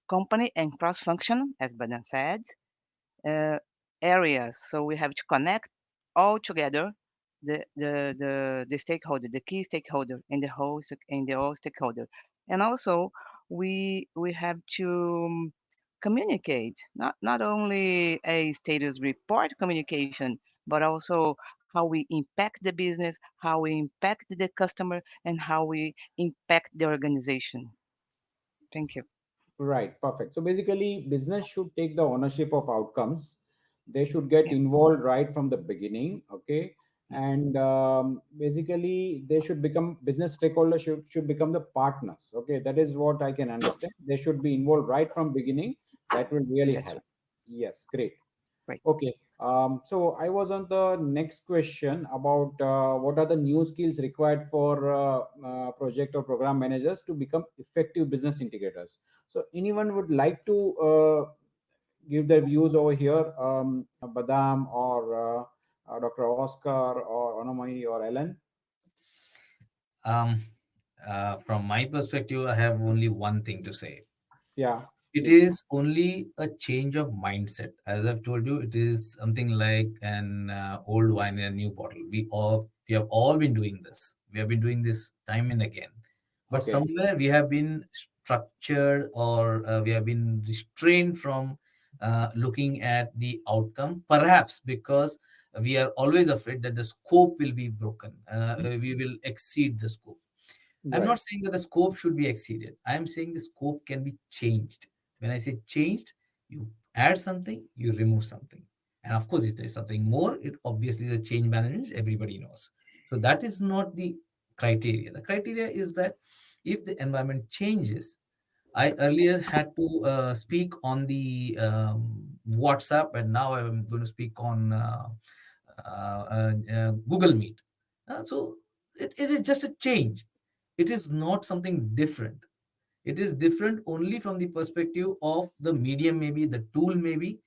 H: company and cross function, as Badan said, uh, areas. So we have to connect all together the stakeholder, the key stakeholder, and the whole and the all stakeholder. And also we have to communicate not only a status report communication, but also how we impact the business, how we impact the customer, and how we impact the organization. Thank you.
C: Right, perfect. So basically, business should take the ownership of outcomes. They should get
H: Yeah.
C: involved right from the beginning, okay? And basically, they should become business stakeholders should become the partners, okay? That is what I can understand. They should be involved right from beginning. That will really
H: That's
C: help.
H: right.
C: Yes, great.
H: Right.
C: Okay. So I was on the next question about what are the new skills required for project or program managers to become effective business integrators. So anyone would like to give their views over here, Badam or Dr. Oscar or Onomai or Ellen?
E: Um, from my perspective, I have only one thing to say.
C: Yeah,
E: It
C: please.
E: is only a change of mindset. As I've told you, it is something like an old wine in a new bottle. We have all been doing this. We have been doing this time and again. But
C: Okay.
E: somewhere we have been structured, or we have been restrained from looking at the outcome. Perhaps because we are always afraid that the scope will be broken. We will exceed the scope. I'm
C: Right.
E: not saying that the scope should be exceeded. I'm saying the scope can be changed. When I say changed, you add something, you remove something. And of course, if there's something more, it obviously the change management, everybody knows. So that is not the criteria. The criteria is that if the environment changes, I earlier had to speak on the WhatsApp, and now I'm going to speak on Google Meet. So it is just a change. It is not something different. It is different only from the perspective of the medium, maybe the tool, maybe.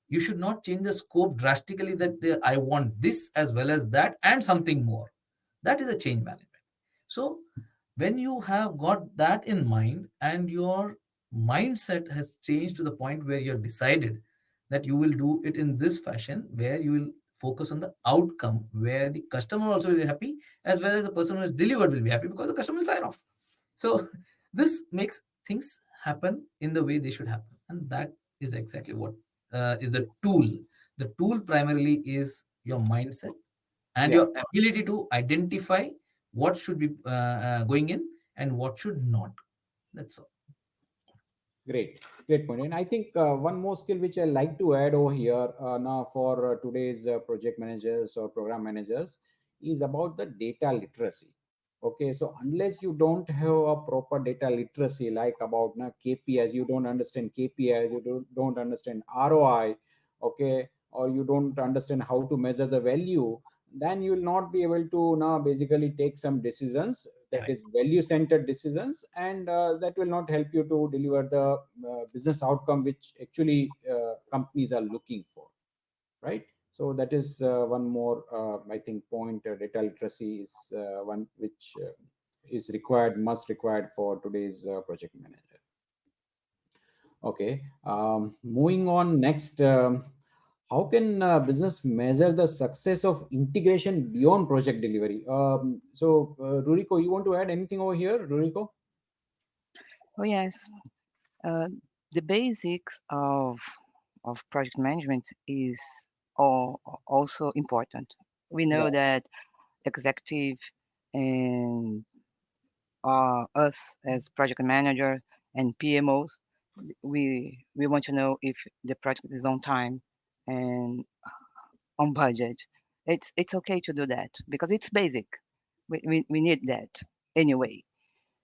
E: You should not change the scope drastically that I want this as well as that and something more. That is a change management. So when you have got that in mind and your mindset has changed to the point where you have decided that you will do it in this fashion, where you will focus on the outcome, where the customer also will be happy as well as the person who has delivered will be happy because the customer will sign off. So this makes things happen in the way they should happen, and that is exactly what is the tool. The tool primarily is your mindset and
C: Yeah.
E: your ability to identify what should be going in and what should not. That's all.
C: Great, great point. And I think one more skill which I like to add over here now for today's project managers or program managers is about the data literacy. Okay, so unless you don't have a proper data literacy, like about KPIs, you don't understand KPIs, you don't understand ROI, okay, or you don't understand how to measure the value, then you will not be able to now basically take some decisions that
E: Correct.
C: is value centered decisions, and that will not help you to deliver the business outcome which actually companies are looking for, right? So that is one more I think point. Data literacy is one which is required, must required for today's project manager. Okay, moving on next. How can business measure the success of integration beyond project delivery? Ruriko, you want to add anything over here, Ruriko?
H: Oh yes. Uh, the basics of project management is also important. We
C: Yeah,
H: know that executive and us as project manager and PMOs, we want to know if the project is on time and on budget. It's okay to do that because it's basic. We need that anyway.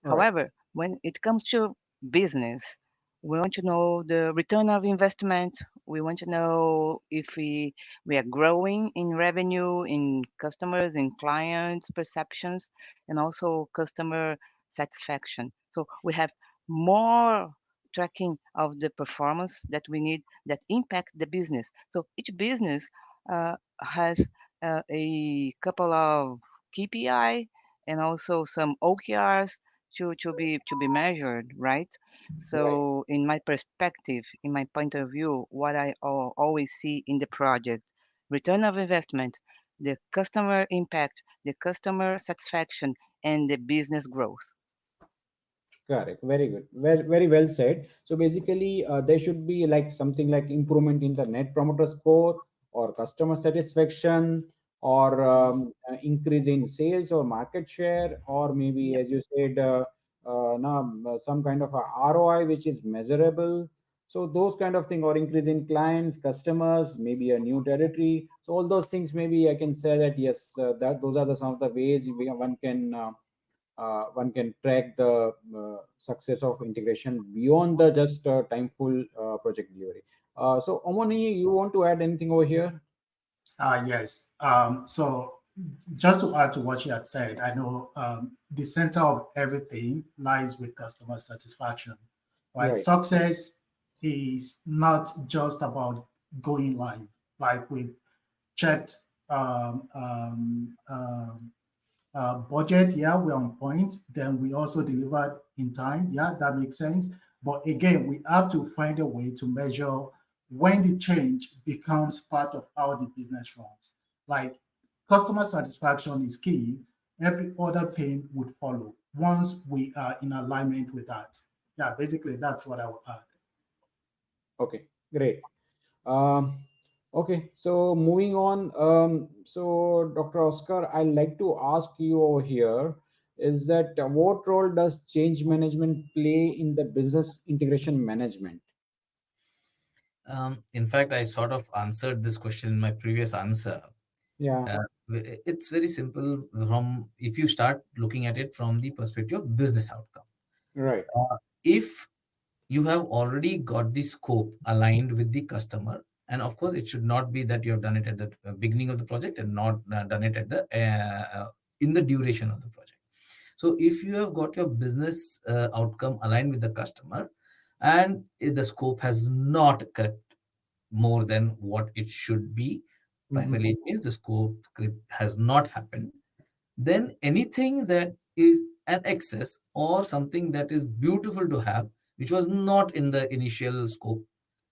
C: all right.
H: However, when it comes to business. We want to know the return of investment. We want to know if we are growing in revenue, in customers, in clients' perceptions, and also customer satisfaction. So we have more tracking of the performance that we need that impact the business. So each business has a couple of KPI and also some OKRs to be measured, right? So in my perspective, in my point of view, what I always see in the project, return of investment, the customer impact, the customer satisfaction, and the business growth.
C: Correct. Very good. Very well said. So basically, there should be like something like improvement in the net promoter score or customer satisfaction or increase in sales or market share, or maybe,
H: Yep.
C: as you said, some kind of a ROI which is measurable. So those kind of thing, or increase in clients, customers, maybe a new territory. So all those things, maybe I can say that yes, that those are some of the ways one can track the success of integration beyond the just timeful project delivery. So Omoni, you want to add anything over here?
I: Yes. So just to add to what you had said, I know the center of everything lies with customer satisfaction, right?
C: Right.
I: Success is not just about going live. Like we've checked budget, yeah, we're on point. Then we also delivered in time, yeah, that makes sense. But again, we have to find a way to measure when the change becomes part of how the business runs. Like customer satisfaction is key. Every other thing would follow once we are in alignment with that. Yeah, basically that's what I would add.
C: Okay, great. Um, okay, so moving on. So Dr. Oscar, I'd like to ask you over here is that what role does change management play in the business integration management?
E: In fact, I sort of answered this question in my previous answer.
C: Yeah,
E: It's very simple from if you start looking at it from the perspective of business outcome.
C: right.
E: If you have already got the scope aligned with the customer, and of course, it should not be that you have done it at the beginning of the project and not done it at the in the duration of the project. So if you have got your business outcome aligned with the customer, and if the scope has not correct more than what it should be, primarily it means the scope creep has not happened, then anything that is an excess or something that is beautiful to have, which was not in the initial scope,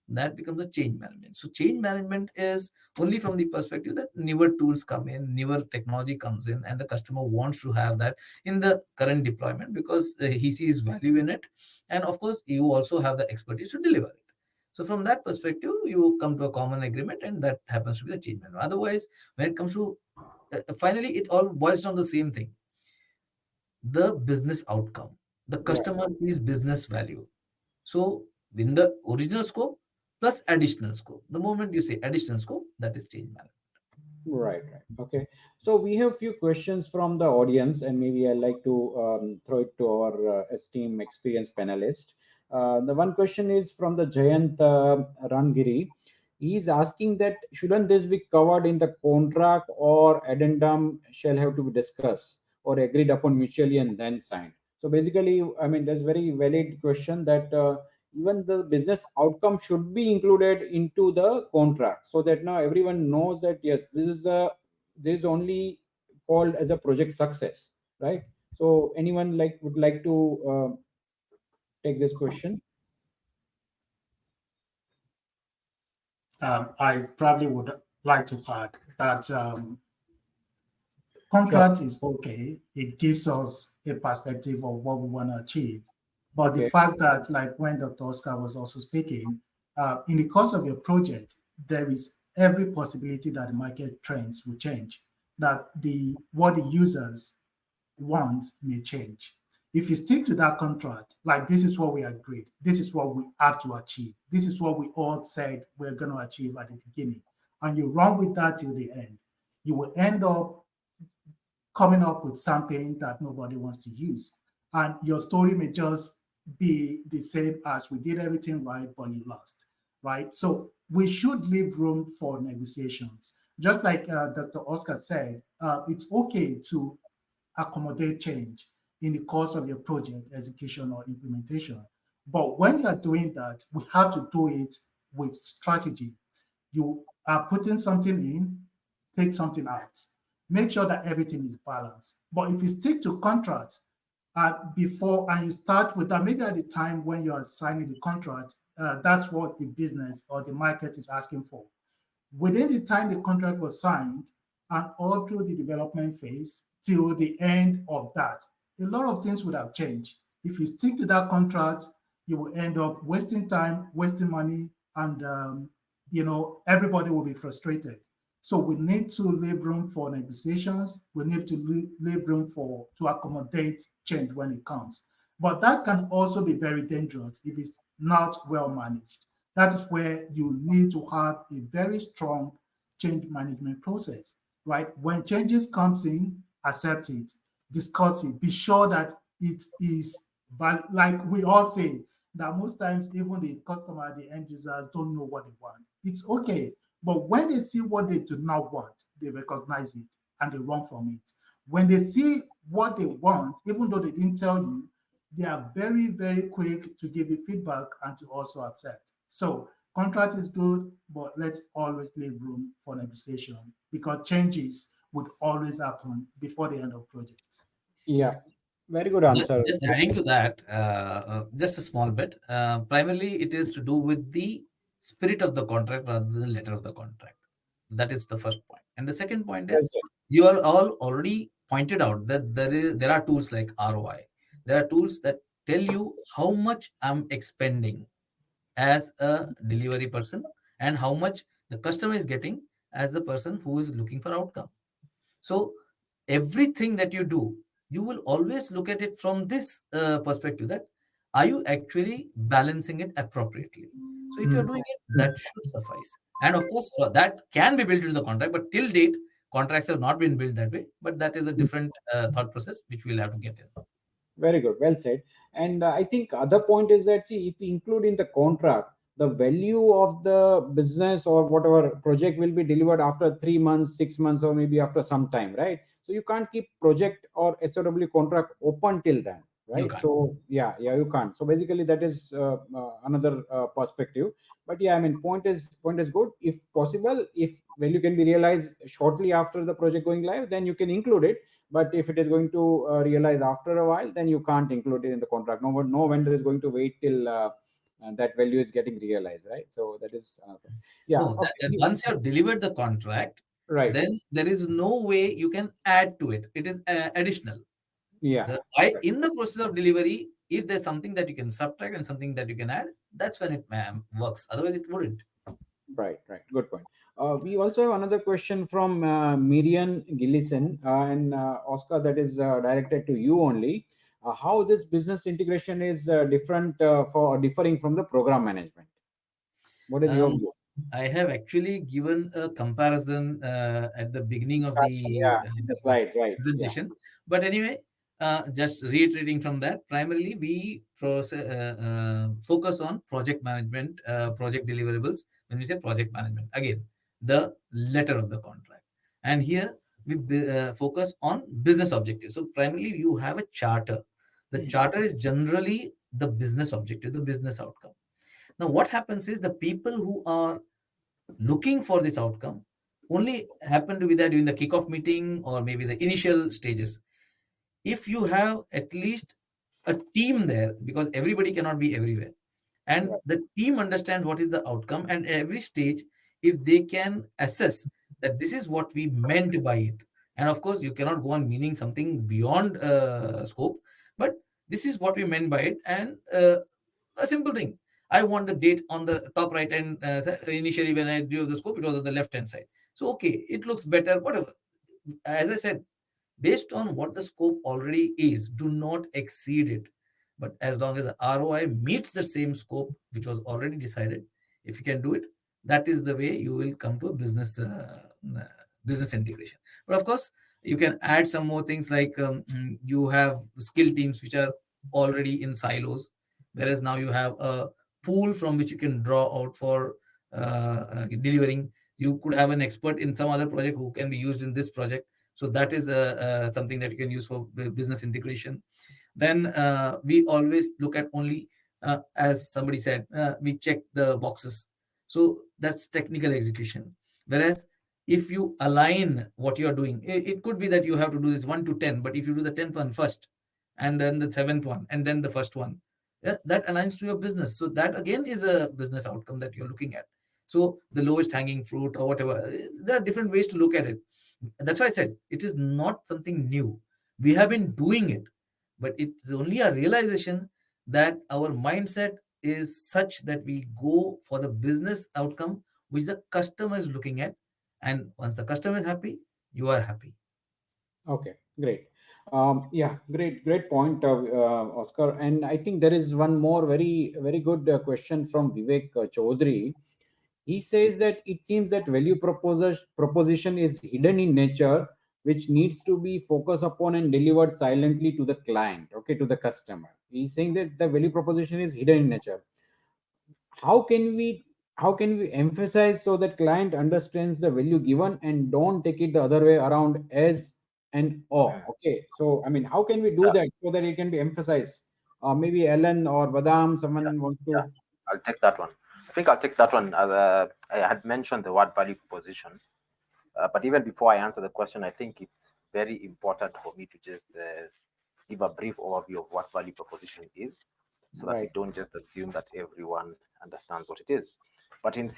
E: that becomes a change management. So change management is only from the perspective that newer tools come in, newer technology comes in, and the customer wants to have that in the current deployment because he sees value in it. And of course, you also have the expertise to deliver it. So from that perspective, you come to a common agreement, and that happens to be the change management. Otherwise, when it comes to finally, it all boils down to the same thing: the business outcome. The
C: Right.
E: customer sees business value. So in the original scope plus additional scope. The moment you say additional scope, that is change management.
C: Right, right. Okay. So we have few questions from the audience, and maybe I'd like to throw it to our esteemed experienced panelist. The one question is from the Jayant Rangiri. He's asking that shouldn't this be covered in the contract or addendum shall have to be discussed or agreed upon mutually and then signed? So basically, I mean, that's very valid question that even the business outcome should be included into the contract so that now everyone knows that yes, this is only called as a project success, right? So anyone would like to take this question?
I: I probably would like to add that
C: Sure.
I: contract is okay. It gives us a perspective of what we want to achieve. But the
C: Okay.
I: fact that, like when Dr. Oscar was also speaking, in the course of your project, there is every possibility that the market trends will change, that the what the users want may change. If you stick to that contract, like this is what we agreed, this is what we have to achieve, this is what we all said we're going to achieve at the beginning, and you run with that till the end, you will end up coming up with something that nobody wants to use. And your story may just be the same as we did everything right, but you lost, right? So we should leave room for negotiations. Just like Dr. Oscar said, it's okay to accommodate change in the course of your project execution or implementation. But when you are doing that, we have to do it with strategy. You are putting something in, take something out. Make sure that everything is balanced. But if you stick to contracts before and you start with that, maybe at the time when you are signing the contract, that's what the business or the market is asking for. Within the time the contract was signed and all through the development phase till the end of that, a lot of things would have changed. If you stick to that contract, you will end up wasting time, wasting money, and everybody will be frustrated. So we need to leave room for negotiations. We need to leave room to accommodate change when it comes. But that can also be very dangerous if it's not well managed. That is where you need to have a very strong change management process, right? When changes comes in, accept it, discuss it, be sure that it is like we all say that most times even the customer, the end users don't know what they want. It's okay, but when they see what they do not want, they recognize it and they run from it. When they see what they want, even though they didn't tell you, they are very, very quick to give you feedback and to also accept. So contract is good, but let's always leave room for negotiation because changes would always happen before the end of projects.
C: Yeah, very good answer.
E: Just adding to that, just a small bit. Primarily, it is to do with the spirit of the contract rather than the letter of the contract. That is the first point. And the second point is, you are all already pointed out that there are tools like ROI. There are tools that tell you how much I'm expending as a delivery person and how much the customer is getting as a person who is looking for outcome. So everything that you do, you will always look at it from this perspective, that are you actually balancing it appropriately? So if you're doing it, that should suffice. And of course, for that can be built into the contract, but till date, contracts have not been built that way. But that is a different thought process which we'll have to get in.
C: Very good, well said. And I think other point is that, see, if we include in the contract the value of the business or whatever project will be delivered after 3 months, 6 months, or maybe after some time, right? So you can't keep project or SOW contract open till then, right? So yeah, you can't. So basically that is another perspective. But yeah, I mean, point is good. If possible, if value can be realized shortly after the project going live, then you can include it. But if it is going to realize after a while, then you can't include it in the contract. No vendor is going to wait till that value is getting realized, right? So that is yeah.
E: No, once you have delivered the contract,
C: right,
E: then there is no way you can add to it. It is additional.
C: Yeah.
E: In the process of delivery, if there's something that you can subtract and something that you can add, that's when it works. Otherwise, it wouldn't.
C: Right. Good point. We also have another question from Miriam Gillison and Oscar, that is directed to you only. How this business integration is differing from the program management? What is your view?
E: I have actually given a comparison at the beginning of the
C: slide, right?
E: presentation. But anyway, just reiterating from that, primarily we focus on project management, project deliverables. When we say project management, again, the letter of the contract. And here we focus on business objectives. So primarily you have a charter. The charter is generally the business objective, the business outcome. Now, what happens is the people who are looking for this outcome only happen to be there during the kickoff meeting or maybe the initial stages. If you have at least a team there, because everybody cannot be everywhere, and the team understands what is the outcome, and every stage, if they can assess that this is what we meant by it, and of course, you cannot go on meaning something beyond scope, but this is what we meant by it, and a simple thing. I want the date on the top right hand. Initially, when I drew the scope, it was on the left hand side. So, okay, it looks better, whatever. As I said, based on what the scope already is, do not exceed it. But as long as the ROI meets the same scope, which was already decided, if you can do it, that is the way you will come to a business integration. But of course, you can add some more things like you have skill teams which are already in silos. whereas now you have a pool from which you can draw out for delivering. You could have an expert in some other project who can be used in this project. So that is something that you can use for business integration. Then we always look at only, as somebody said, we check the boxes. So that's technical execution. Whereas if you align what you are doing, it could be that you have to do this 1 to 10, but if you do the 10th one first, and then the 7th one, and then the first one, that aligns to your business. So that again is a business outcome that you're looking at. So the lowest hanging fruit or whatever, there are different ways to look at it. That's why I said it is not something new. We have been doing it, but it's only a realization that our mindset is such that we go for the business outcome which the customer is looking at, and once the customer is happy, you are happy.
C: Okay, great. Yeah, great point, Oscar. And I think there is one more very good question from Vivek Chaudhary. He says that it seems that value proposition is hidden in nature, which needs to be focused upon and delivered silently to the client, okay, to the customer. He's saying that the value proposition is hidden in nature. How can we emphasize so that client understands the value given and don't take it the other way around as an or? Okay, so I mean, how can we do
F: Yeah.
C: that so that it can be emphasized? Maybe Ellen or Badam, someone wants to.
F: Yeah, I'll take that one. I think I'll take that one. I had mentioned the word value proposition, but even before I answer the question, I think it's very important for me to just give a brief overview of what value proposition is, so that we
C: Right.
F: don't just assume that everyone understands what it is. But in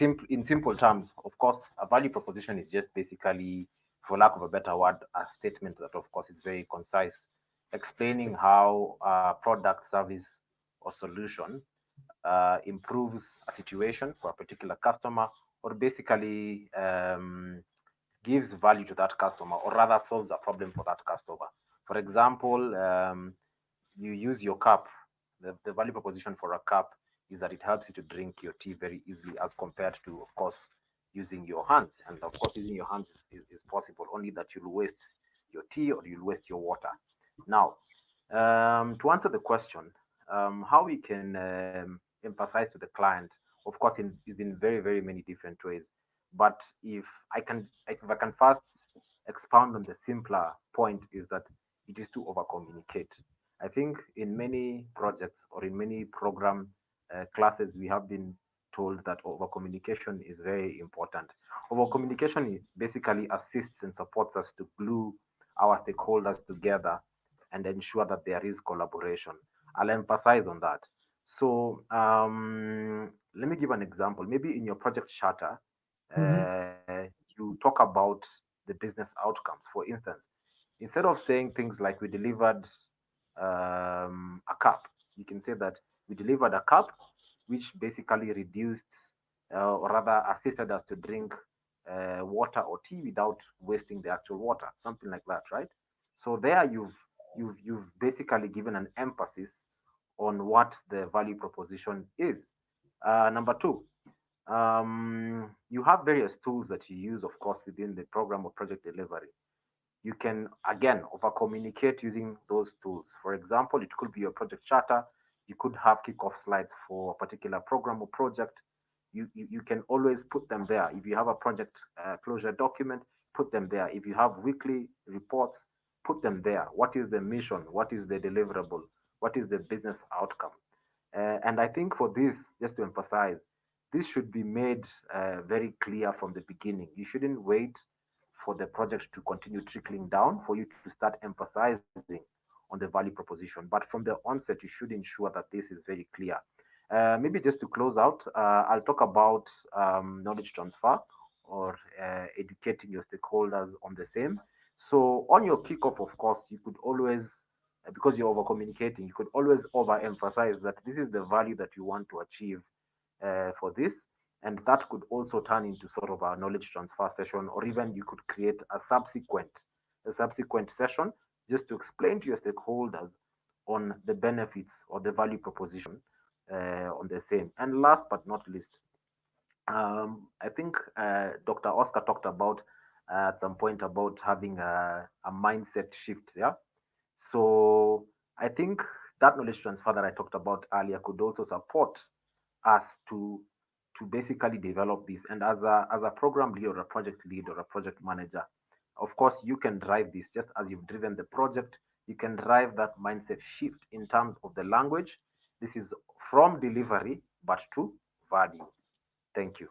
F: simple terms, of course, a value proposition is just basically, for lack of a better word, a statement that, of course, is very concise, explaining how a product, service, or solution improves a situation for a particular customer, or basically gives value to that customer, or rather solves a problem for that customer. For example, you use your cup. The value proposition for a cup is that it helps you to drink your tea very easily, as compared to, of course, using your hands. And of course, using your hands is possible, only that you'll waste your tea or you'll waste your water. Now, to answer the question, how we can emphasize to the client, of course, is in very many different ways. But if I can first expound on the simpler point, is that it is to over communicate. I think in many projects or in many program classes, we have been told that over communication is very important. Over communication basically assists and supports us to glue our stakeholders together and ensure that there is collaboration. I'll emphasize on that. So let me give an example. Maybe in your project charter, you talk about the business outcomes. For instance, instead of saying things like we delivered a cup, you can say that we delivered a cup which basically reduced, or rather assisted us to drink water or tea without wasting the actual water, something like that, right? So there you've basically given an emphasis on what the value proposition is. Number two, you have various tools that you use, of course, within the program or project delivery. You can again over communicate using those tools. For example, it could be your project charter. You could have kickoff slides for a particular program or project. You can always put them there. If you have a project closure document, put them there. If you have weekly reports, put them there. What is the mission? What is the deliverable? What is the business outcome? And I think for this, just to emphasize, this should be made very clear from the beginning. You shouldn't wait for the project to continue trickling down for you to start emphasizing on the value proposition. But from the onset, you should ensure that this is very clear. Maybe just to close out, I'll talk about knowledge transfer, or educating your stakeholders on the same. So on your kickoff, of course, you could always, because you're over communicating, you could always overemphasize that this is the value that you want to achieve for this. And that could also turn into sort of a knowledge transfer session, or even you could create a subsequent session just to explain to your stakeholders on the benefits or the value proposition on the same. And last but not least, I think Dr. Oscar talked about at some point about having a mindset shift. Yeah. So I think that knowledge transfer that I talked about earlier could also support us to basically develop this. And as a program lead or a project lead or a project manager, of course, you can drive this just as you've driven the project. You can drive that mindset shift in terms of the language. This is from delivery, but to value. Thank you.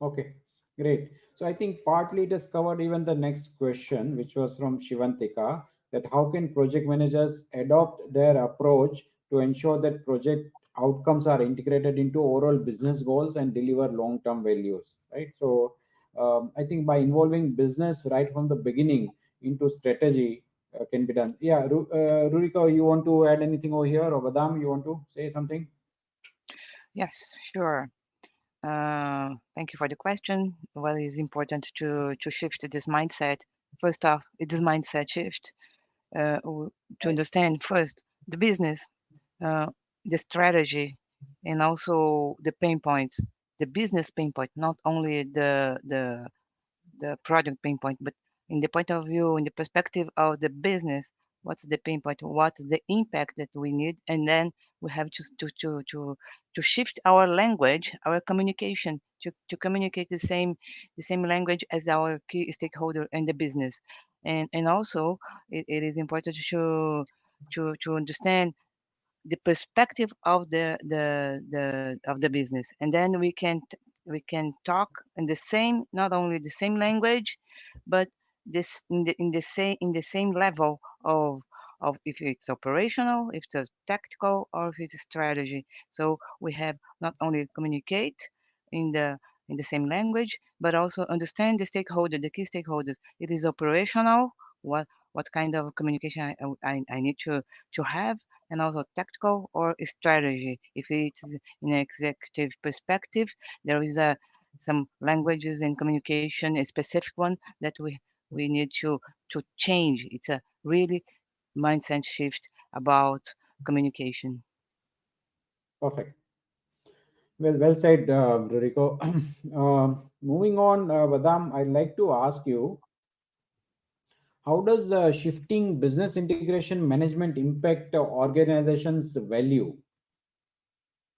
C: Okay, great. So I think partly it has covered even the next question, which was from Shivantika, that how can project managers adopt their approach to ensure that project outcomes are integrated into overall business goals and deliver long-term values, right? So I think by involving business right from the beginning into strategy can be done. Yeah, Rurika, you want to add anything over here, or Badam, you want to say something?
H: Yes, sure. Thank you for the question. Well, it's important to shift this mindset. First off, it is mindset shift to understand first the business, uh, the strategy, and also the pain points, the business pain point, not only the product pain point, but in the point of view, in the perspective of the business, what's the pain point, what's the impact that we need, and then we have to shift our language, our communication, to communicate the same language as our key stakeholder in the business, and also it is important to understand the perspective of the business, and then we can talk in the same, not only the same language, but this in the same level of if it's operational, if it's tactical, or if it's strategy. So we have not only communicate in the same language, but also understand the stakeholder, the key stakeholders. It is operational. What kind of communication I need to have, and also tactical or strategy. If it's in an executive perspective, there is some languages and communication, a specific one that we need to change. It's a really mindset shift about communication.
C: Perfect. Well said, Ruriko. Moving on, Badam, I'd like to ask you, how does shifting business integration management impact organizations' value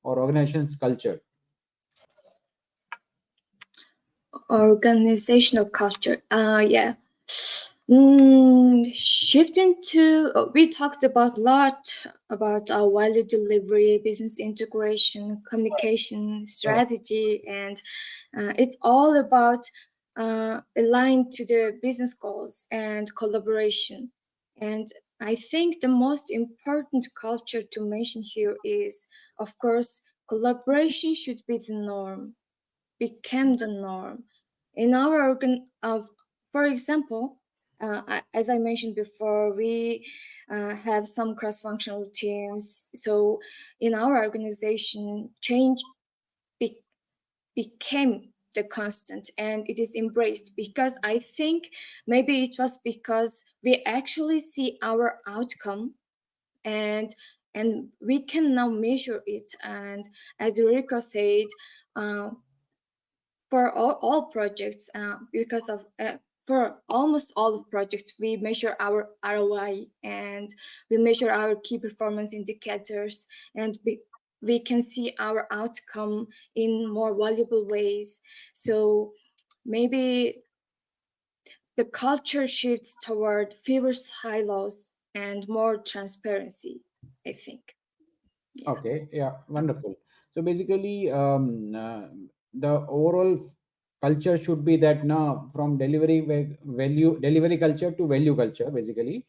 C: or organization's culture?
G: Organizational culture. Yeah. Shifting to, we talked about a lot about our value delivery, business integration, communication strategy, and it's all about aligned to the business goals and collaboration. And I think the most important culture to mention here is, of course, collaboration should be the norm, became the norm. In our for example, as I mentioned before, we have some cross-functional teams. So in our organization, change became the constant, and it is embraced, because I think maybe it was because we actually see our outcome, and we can now measure it. And as Eureka said, for all projects, because of for almost all of projects, we measure our ROI, and we measure our key performance indicators, and we can see our outcome in more valuable ways. So maybe the culture shifts toward fewer silos and more transparency, I think. Yeah.
C: Okay, yeah, wonderful. So basically, the overall culture should be that now from delivery culture to value culture, basically.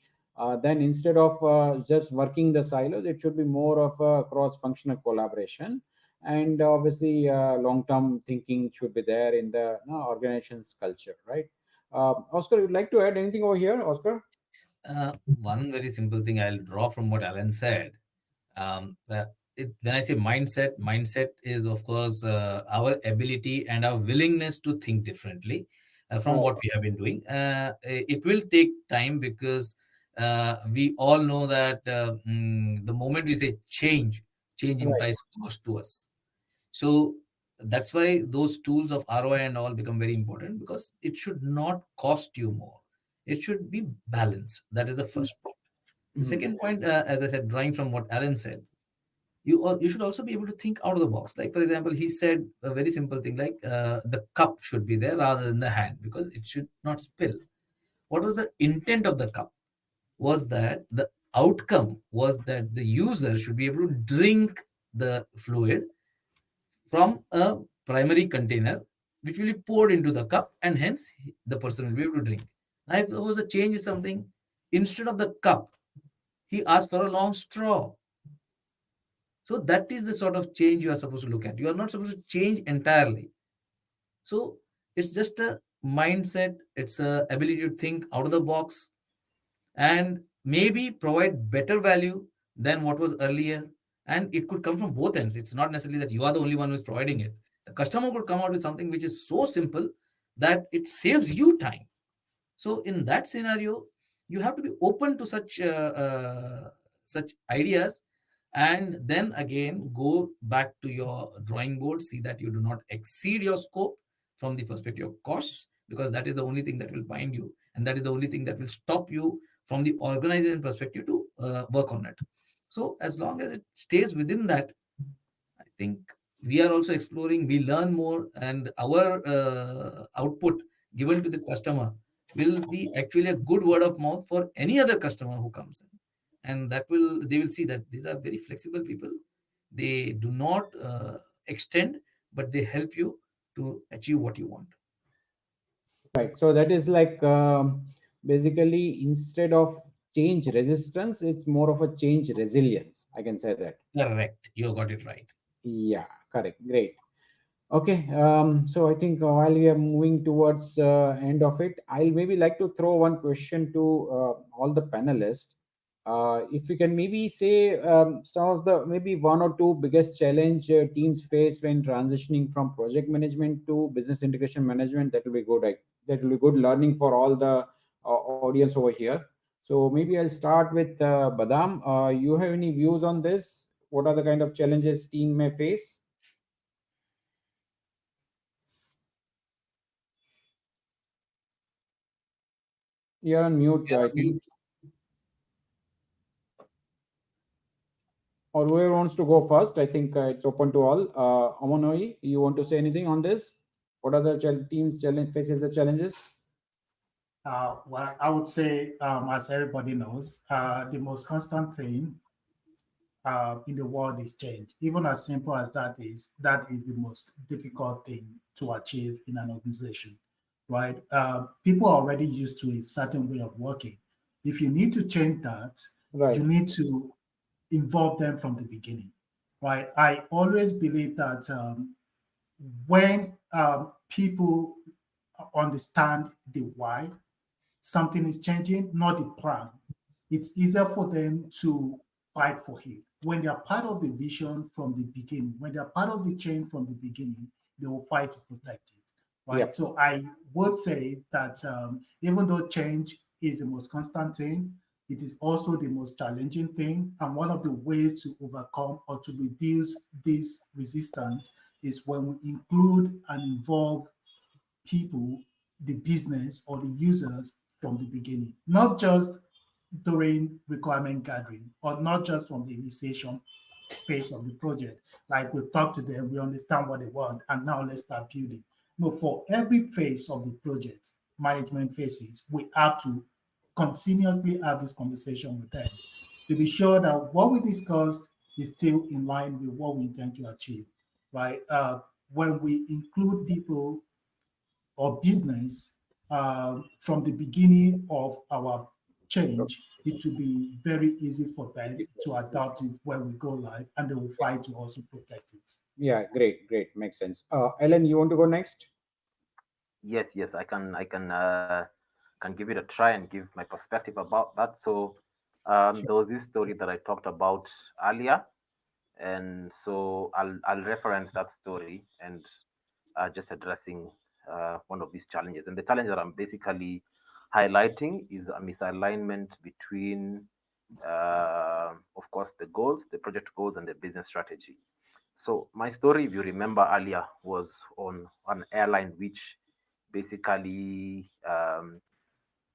C: Then instead of just working the silos, it should be more of a cross-functional collaboration, and obviously long-term thinking should be there in the organization's culture, right? Oscar, you'd like to add anything over here, Oscar?
E: One very simple thing I'll draw from what Alan said. When I say mindset is, of course, our ability and our willingness to think differently from what we have been doing. It will take time because we all know that the moment we say change implies cost to us. So that's why those tools of ROI and all become very important, because it should not cost you more. It should be balanced. That is the first point. The second point, as I said, drawing from what Alan said, you should also be able to think out of the box. Like, for example, he said a very simple thing like the cup should be there rather than the hand because it should not spill. What was the intent of the cup? Was that the outcome was that the user should be able to drink the fluid from a primary container, which will be poured into the cup, and hence the person will be able to drink. Now, if suppose the change is something, instead of the cup, he asked for a long straw. So that is the sort of change you are supposed to look at. You are not supposed to change entirely. So it's just a mindset, it's a ability to think out of the box and maybe provide better value than what was earlier. And it could come from both ends. It's not necessarily that you are the only one who is providing it. The customer could come out with something which is so simple that it saves you time. So in that scenario, you have to be open to such ideas, and then again go back to your drawing board, see that you do not exceed your scope from the perspective of costs, because that is the only thing that will bind you, and that is the only thing that will stop you from the organization perspective to work on it. So as long as it stays within that, I think we are also exploring, we learn more, and our output given to the customer will be actually a good word of mouth for any other customer who comes in. And they will see that these are very flexible people. They do not extend, but they help you to achieve what you want.
C: Right. So that is like basically instead of change resistance, it's more of a change resilience. I can say that.
E: Correct. You got it right.
C: Yeah, correct. Great. Okay. So I think while we are moving towards end of it, I'll maybe like to throw one question to all the panelists. If you can maybe say some of the maybe one or two biggest challenge teams face when transitioning from project management to business integration management, that will be good. That will be good learning for all the audience over here. So maybe I'll start with Badam. You have any views on this? What are the kind of challenges team may face? You're on mute, I think. Or whoever wants to go first, I think it's open to all. Amonoi, you want to say anything on this? What are the teams challenge faces the challenges?
I: Well, I would say, as everybody knows, the most constant thing in the world is change. Even as simple as that is the most difficult thing to achieve in an organization, right? People are already used to a certain way of working. If you need to change that,
C: Right.
I: you need to involve them from the beginning, right? I always believe that when people understand the why something is changing, not the plan, it's easier for them to fight for it. When they are part of the vision from the beginning, when they are part of the chain from the beginning, they will fight to protect it, right?
C: Yep.
I: So I would say that even though change is the most constant thing, it is also the most challenging thing. And one of the ways to overcome or to reduce this resistance is when we include and involve people, the business or the users from the beginning, not just during requirement gathering or not just from the initiation phase of the project. Like we talk to them, we understand what they want, and now let's start building. No, for every phase of the project, management phases, we have to continuously have this conversation with them to be sure that what we discussed is still in line with what we intend to achieve, right? When we include people or business from the beginning of our change, it will be very easy for them to adopt it when we go live, and they will fight to also protect it.
C: Yeah, great. Makes sense. Ellen, you want to go next?
F: Yes, I can give it a try and give my perspective about that. So there was this story that I talked about earlier, and so I'll reference that story and just addressing one of these challenges. And the challenge that I'm basically highlighting is a misalignment between, of course, the goals, the project goals, and the business strategy. So my story, if you remember earlier, was on an airline which basically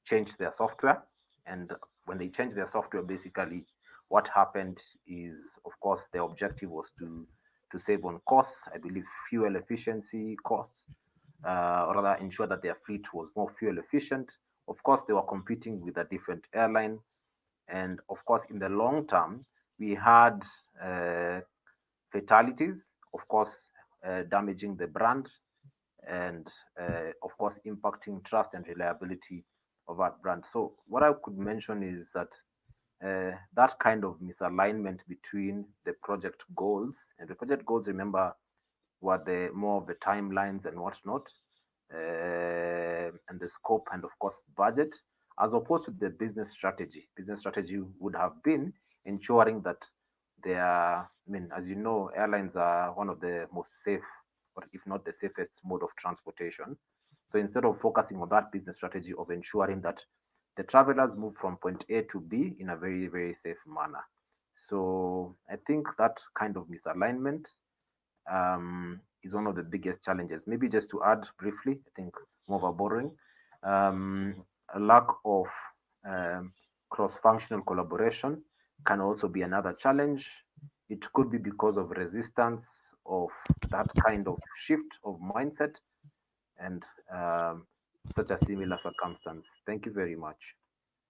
F: changed their software And when they changed their software, basically what happened is, of course, the objective was to save on costs. I believe fuel efficiency costs, or rather ensure that their fleet was more fuel efficient. Of course, they were competing with a different airline, and of course, in the long term, we had fatalities, of course, damaging the brand, and of course, impacting trust and reliability of that brand. So, what I could mention is that that kind of misalignment between the project goals, and the project goals, remember, were the more of the timelines and whatnot, and the scope, and of course budget, as opposed to the business strategy. Business strategy would have been ensuring that they are, I mean, as you know, airlines are one of the most safe, or if not the safest mode of transportation. So instead of focusing on that business strategy of ensuring that the travelers move from point A to B in a very, very safe manner. So I think that kind of misalignment is one of the biggest challenges. Maybe just to add briefly, I think more of a borrowing, a lack of cross-functional collaboration can also be another challenge. It could be because of resistance of that kind of shift of mindset, and such a similar circumstance. Thank you very much.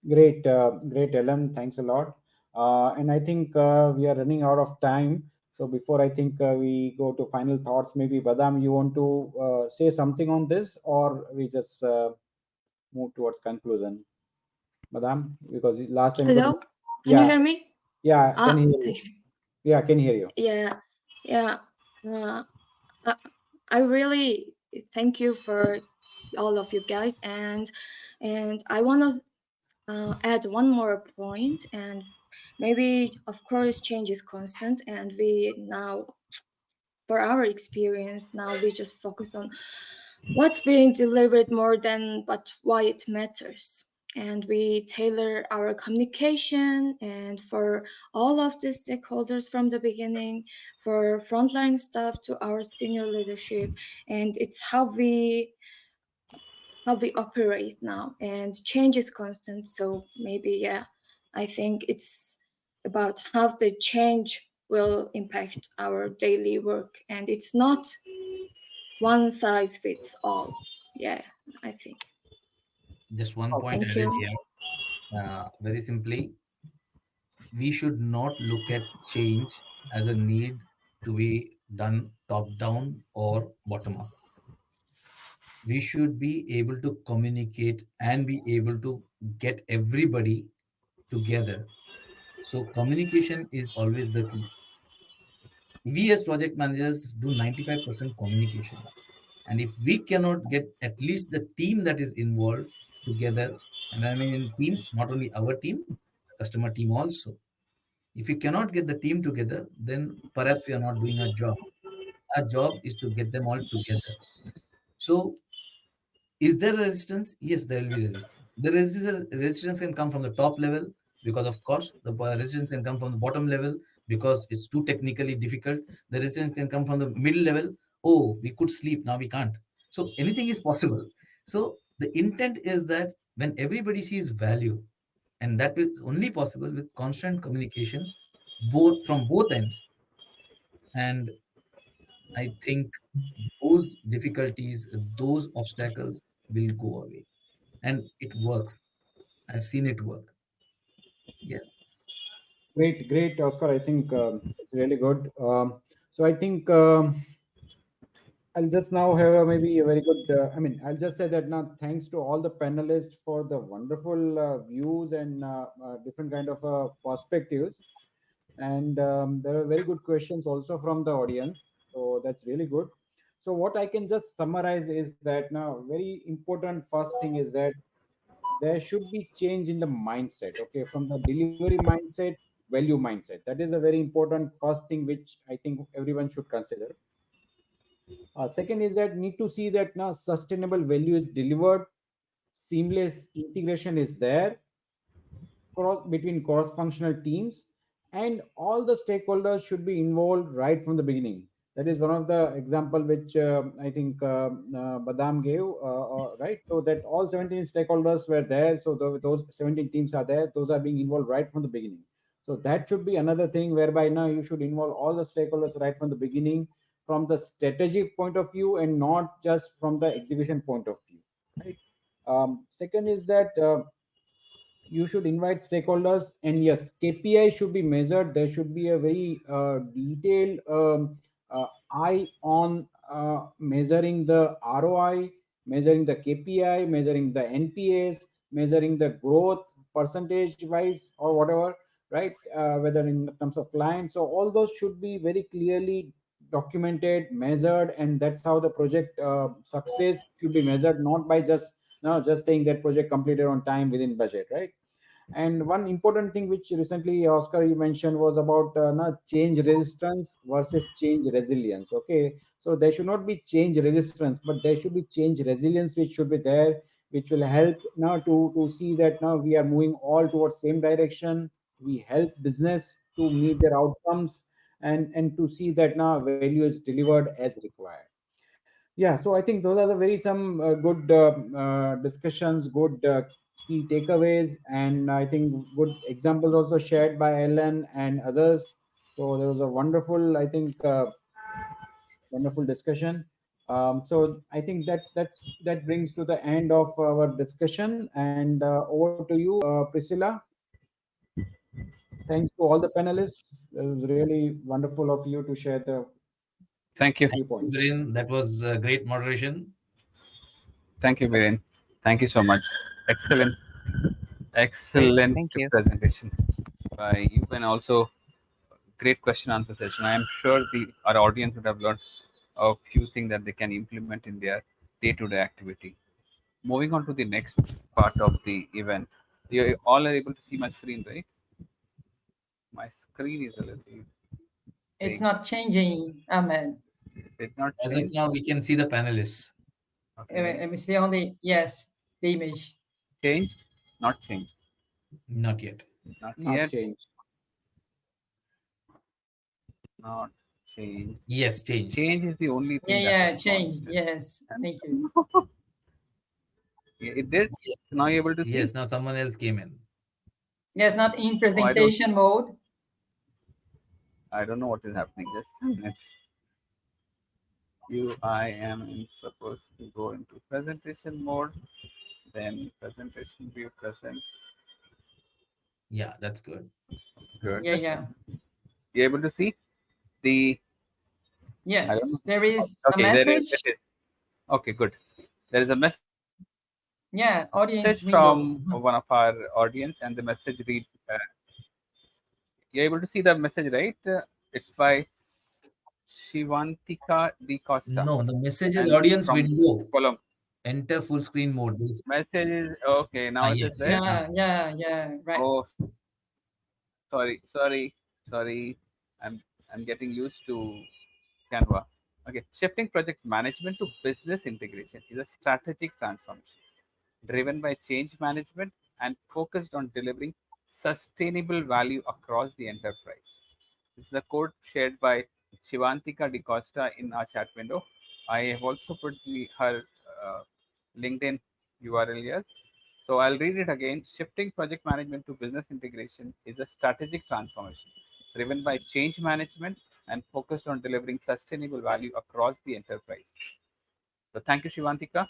C: Great, great, Ellen. Thanks a lot. And I think we are running out of time. So before I think we go to final thoughts, maybe Badam, you want to say something on this, or we just move towards conclusion? Badam, because last time.
G: Hello, can you hear me?
C: Yeah,
G: Ah,
C: can hear you.
G: okay.
C: Yeah, can hear you.
G: Yeah. I really thank you for all of you guys, and I want to add one more point. And maybe, of course, change is constant, and we now, for our experience, now we just focus on what's being delivered more than but why it matters. And we tailor our communication and for all of the stakeholders from the beginning, for frontline staff to our senior leadership. And it's how we operate now, and change is constant. So maybe, yeah, I think it's about how the change will impact our daily work, and it's not one size fits all. Yeah, I think.
E: Just one
C: Okay.
E: point
G: Thank
E: added
G: you.
E: here. Very simply, we should not look at change as a need to be done top down or bottom up. We should be able to communicate and be able to get everybody together. So, communication is always the key. We as project managers do 95% communication. And if we cannot get at least the team that is involved together, and I mean in team, not only our team, customer team also. If we cannot get the team together, then perhaps we are not doing our job. Our job is to get them all together. So, is there resistance? Yes, there will be resistance. The resistance can come from the top level because, of course, the resistance can come from the bottom level because it's too technically difficult. The resistance can come from the middle level. Oh, we could sleep, now we can't. So, anything is possible. So, the intent is that when everybody sees value, and that is only possible with constant communication, both from both ends. And I think those difficulties, those obstacles will go away. And it works. I've seen it work. Yeah.
C: Great, great, Oscar. I think it's really good. So I think I'll just now have maybe a very good. I'll just say that now, thanks to all the panelists for the wonderful views and different kind of perspectives, and there are very good questions also from the audience. So that's really good. So what I can just summarize is that now, very important first thing is that there should be change in the mindset. Okay, from the delivery mindset, value mindset. That is a very important first thing which I think everyone should consider. Second is that need to see that now sustainable value is delivered, seamless integration is there between cross-functional teams, and all the stakeholders should be involved right from the beginning. That is one of the example which I think Badam gave, right? So that all 17 stakeholders were there. So those 17 teams are there. Those are being involved right from the beginning. So that should be another thing whereby now you should involve all the stakeholders right from the beginning, from the strategic point of view and not just from the execution point of view, right? Second is that you should invite stakeholders, and yes, KPI should be measured. There should be a very detailed eye on measuring the ROI, measuring the KPI, measuring the NPS, measuring the growth percentage wise or whatever, right? Whether in terms of clients. So all those should be very clearly documented, measured, and that's how the project success should be measured, not by just just saying that project completed on time within budget, right? And one important thing which recently, Oscar, you mentioned was about change resistance versus change resilience. Okay, so there should not be change resistance, but there should be change resilience, which should be there, which will help now to see that now we are moving all towards same direction. We help business to meet their outcomes, and to see that now value is delivered as required. Yeah, so I think those are the very some good discussions, good key takeaways, and I think good examples also shared by Ellen and others. So there was a wonderful, I think, wonderful discussion. So I think that brings to the end of our discussion, and over to you, Priscilla. Thanks to all the panelists. It was really wonderful of you to share the
B: Thank you.
C: few
E: Thank you,
C: points.
E: Viren. That was great moderation.
B: Thank you, Viren. Thank you so much. Excellent,
H: Great.
B: excellent
H: Thank you.
B: presentation by you, and also great question answer session. I am sure our audience would have learned a few things that they can implement in their day-to-day activity. Moving on to the next part of the event. You all are able to see my screen, right? My screen is a little
D: It's
B: big.
D: not changing, Ahmed.
B: It did not
E: As of
B: change.
E: now, we can see the panelists.
B: Okay.
D: Let me see on the, yes, the image.
B: Changed? Not changed.
E: Not yet.
B: Not
C: Not
B: yet.
C: changed.
B: Not changed.
E: Yes, changed.
B: Change is the only
D: Yeah,
B: thing that
D: yeah,
B: is
D: change.
B: constant.
D: Yes, thank you.
B: It did.
E: Ye-
B: So now you're able to see.
E: Yes, now someone else came in.
D: Yes, not in
B: Oh, I don't.
D: presentation mode.
B: I don't know what is happening. Just a minute. I am supposed to go into presentation mode. Then presentation view present.
E: Yeah, that's good.
B: Good.
D: Yeah, yeah.
B: You able to see the? I don't know.
D: Yes, there is a
B: Okay, there is.
D: message.
B: It is. Okay, good. There is a message
D: Yeah, audience window.
B: from one of our audience, and the message reads. You're able to see the message, right? It's by Shivantika Di Costa,
E: No, the message is
B: and
E: audience
B: from
E: window.
B: Colombo.
E: Enter full screen mode.
B: Message is okay. Now it is
E: Yes,
B: there.
E: yes, now.
D: Yeah, yeah, yeah, right.
B: Oh, sorry. I'm getting used to Canva. Okay, shifting project management to business integration is a strategic transformation driven by change management and focused on delivering sustainable value across the enterprise. This is a quote shared by Shivantika Di Costa in our chat window. I have also put her LinkedIn URL here. So I'll read it again. Shifting project management to business integration is a strategic transformation driven by change management and focused on delivering sustainable value across the enterprise. So thank you, Shivantika.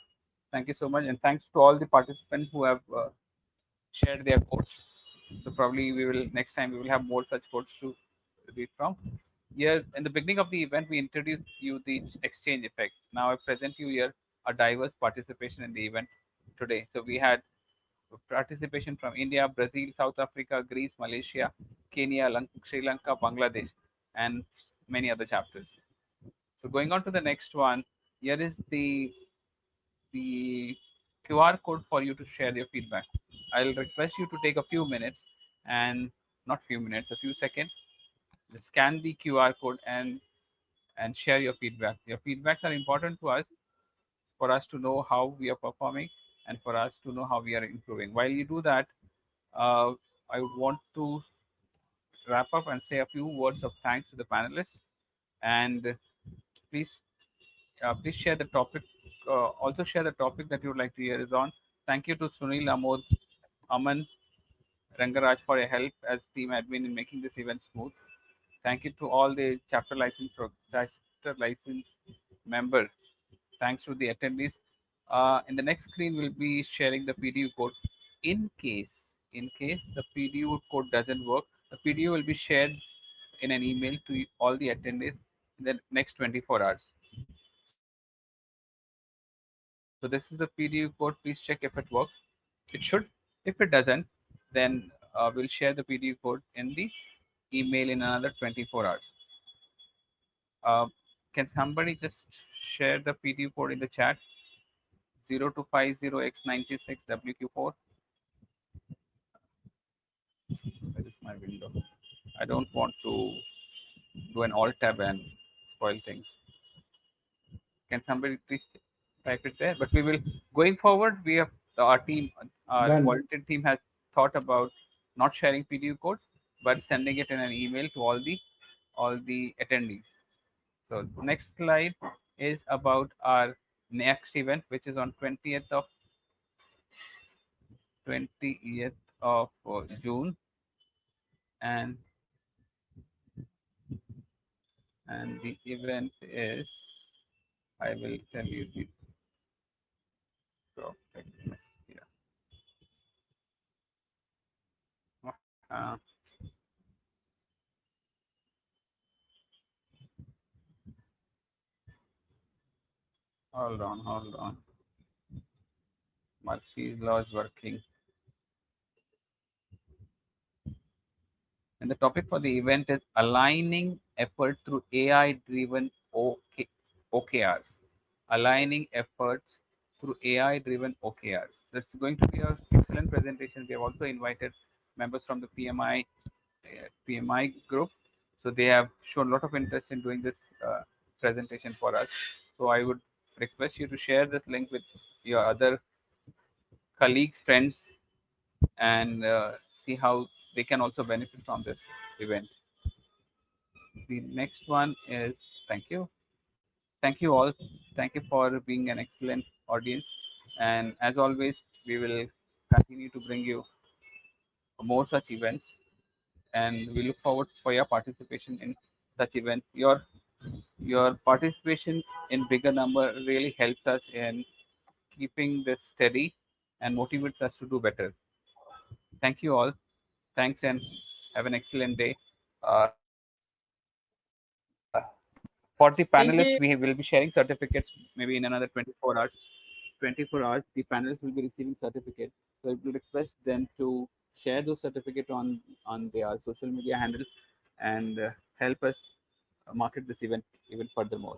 B: Thank you so much, and thanks to all the participants who have shared their quotes. So probably we will next time we will have more such quotes to read from. Here in the beginning of the event, we introduced you the exchange effect. Now I present you here a diverse participation in the event today. So we had participation from India, Brazil, South Africa, Greece, Malaysia, Kenya, Sri Lanka, Bangladesh, and many other chapters. So going on to the next one, here is the QR code for you to share your feedback. I'll request you to take a few minutes and not few minutes, a few seconds. Just scan the QR code and share your feedback. Your feedbacks are important to us for us to know how we are performing and for us to know how we are improving. While you do that, uh, I would want to wrap up and say a few words of thanks to the panelists and please please share the topic. Also share the topic that you would like to hear is on. Thank you to Sunil, Amod, Aman, Rangaraj for your help as team admin in making this event smooth. Thank you to all the chapter license member. Thanks to the attendees. In the next screen, we'll be sharing the PDU code. In case the PDU code doesn't work, the PDU will be shared in an email to all the attendees in the next 24 hours. So this is the PDU code. Please check if it works. It should. If it doesn't, then we'll share the PDU code in the email in another 24 hours. Can somebody just share the PDU code in the chat? 0250X96WQ4. Where is my window? I don't want to do an alt tab and spoil things. Can somebody please type it there? But we will, going forward, we have our team, our
C: Done.
B: volunteer team has thought about not sharing PDU codes, but sending it in an email to all the attendees. So next slide is about our next event, which is on 20th of June, and the event is, I will tell you the topic here. Uh, hold on. Murphy's law is working. And the topic for the event is aligning effort through AI-driven OKRs. Aligning efforts through AI-driven OKRs. That's going to be an excellent presentation. We have also invited members from the PMI group. So they have shown a lot of interest in doing this presentation for us. So I would request you to share this link with your other colleagues, friends, and see how they can also benefit from this event. The next one is, thank you all, thank you for being an excellent audience, and as always we will continue to bring you more such events, and we look forward for your participation in such events. Your participation in bigger number really helps us in keeping this steady and motivates us to do better. Thank you all. Thanks, and have an excellent day. For the
D: Thank
B: panelists,
D: you.
B: we will be sharing certificates maybe in another 24 hours. 24 hours, the panelists will be receiving certificates. So I will request them to share those certificates on their social media handles and help us market this event even furthermore.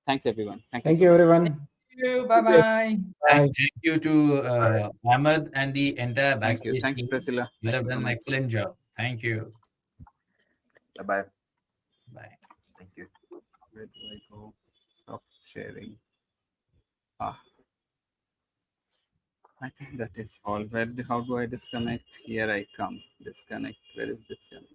B: Thanks, everyone.
C: Thank you,
B: so much.
C: everyone.
D: Thank you. Bye-bye.
C: Bye.
E: Thank you to Ahmed and the entire
B: Thank you.
E: backstage
B: Thanks,
E: team.
B: Priscilla.
E: You
B: Thank
E: have
B: you so
E: done an
B: much.
E: excellent job. Thank you.
F: Bye-bye.
E: Bye.
F: Thank you.
B: Where do I go? Stop sharing. Ah, I think that is all. How do I disconnect? Here I come. Disconnect. Where is disconnect?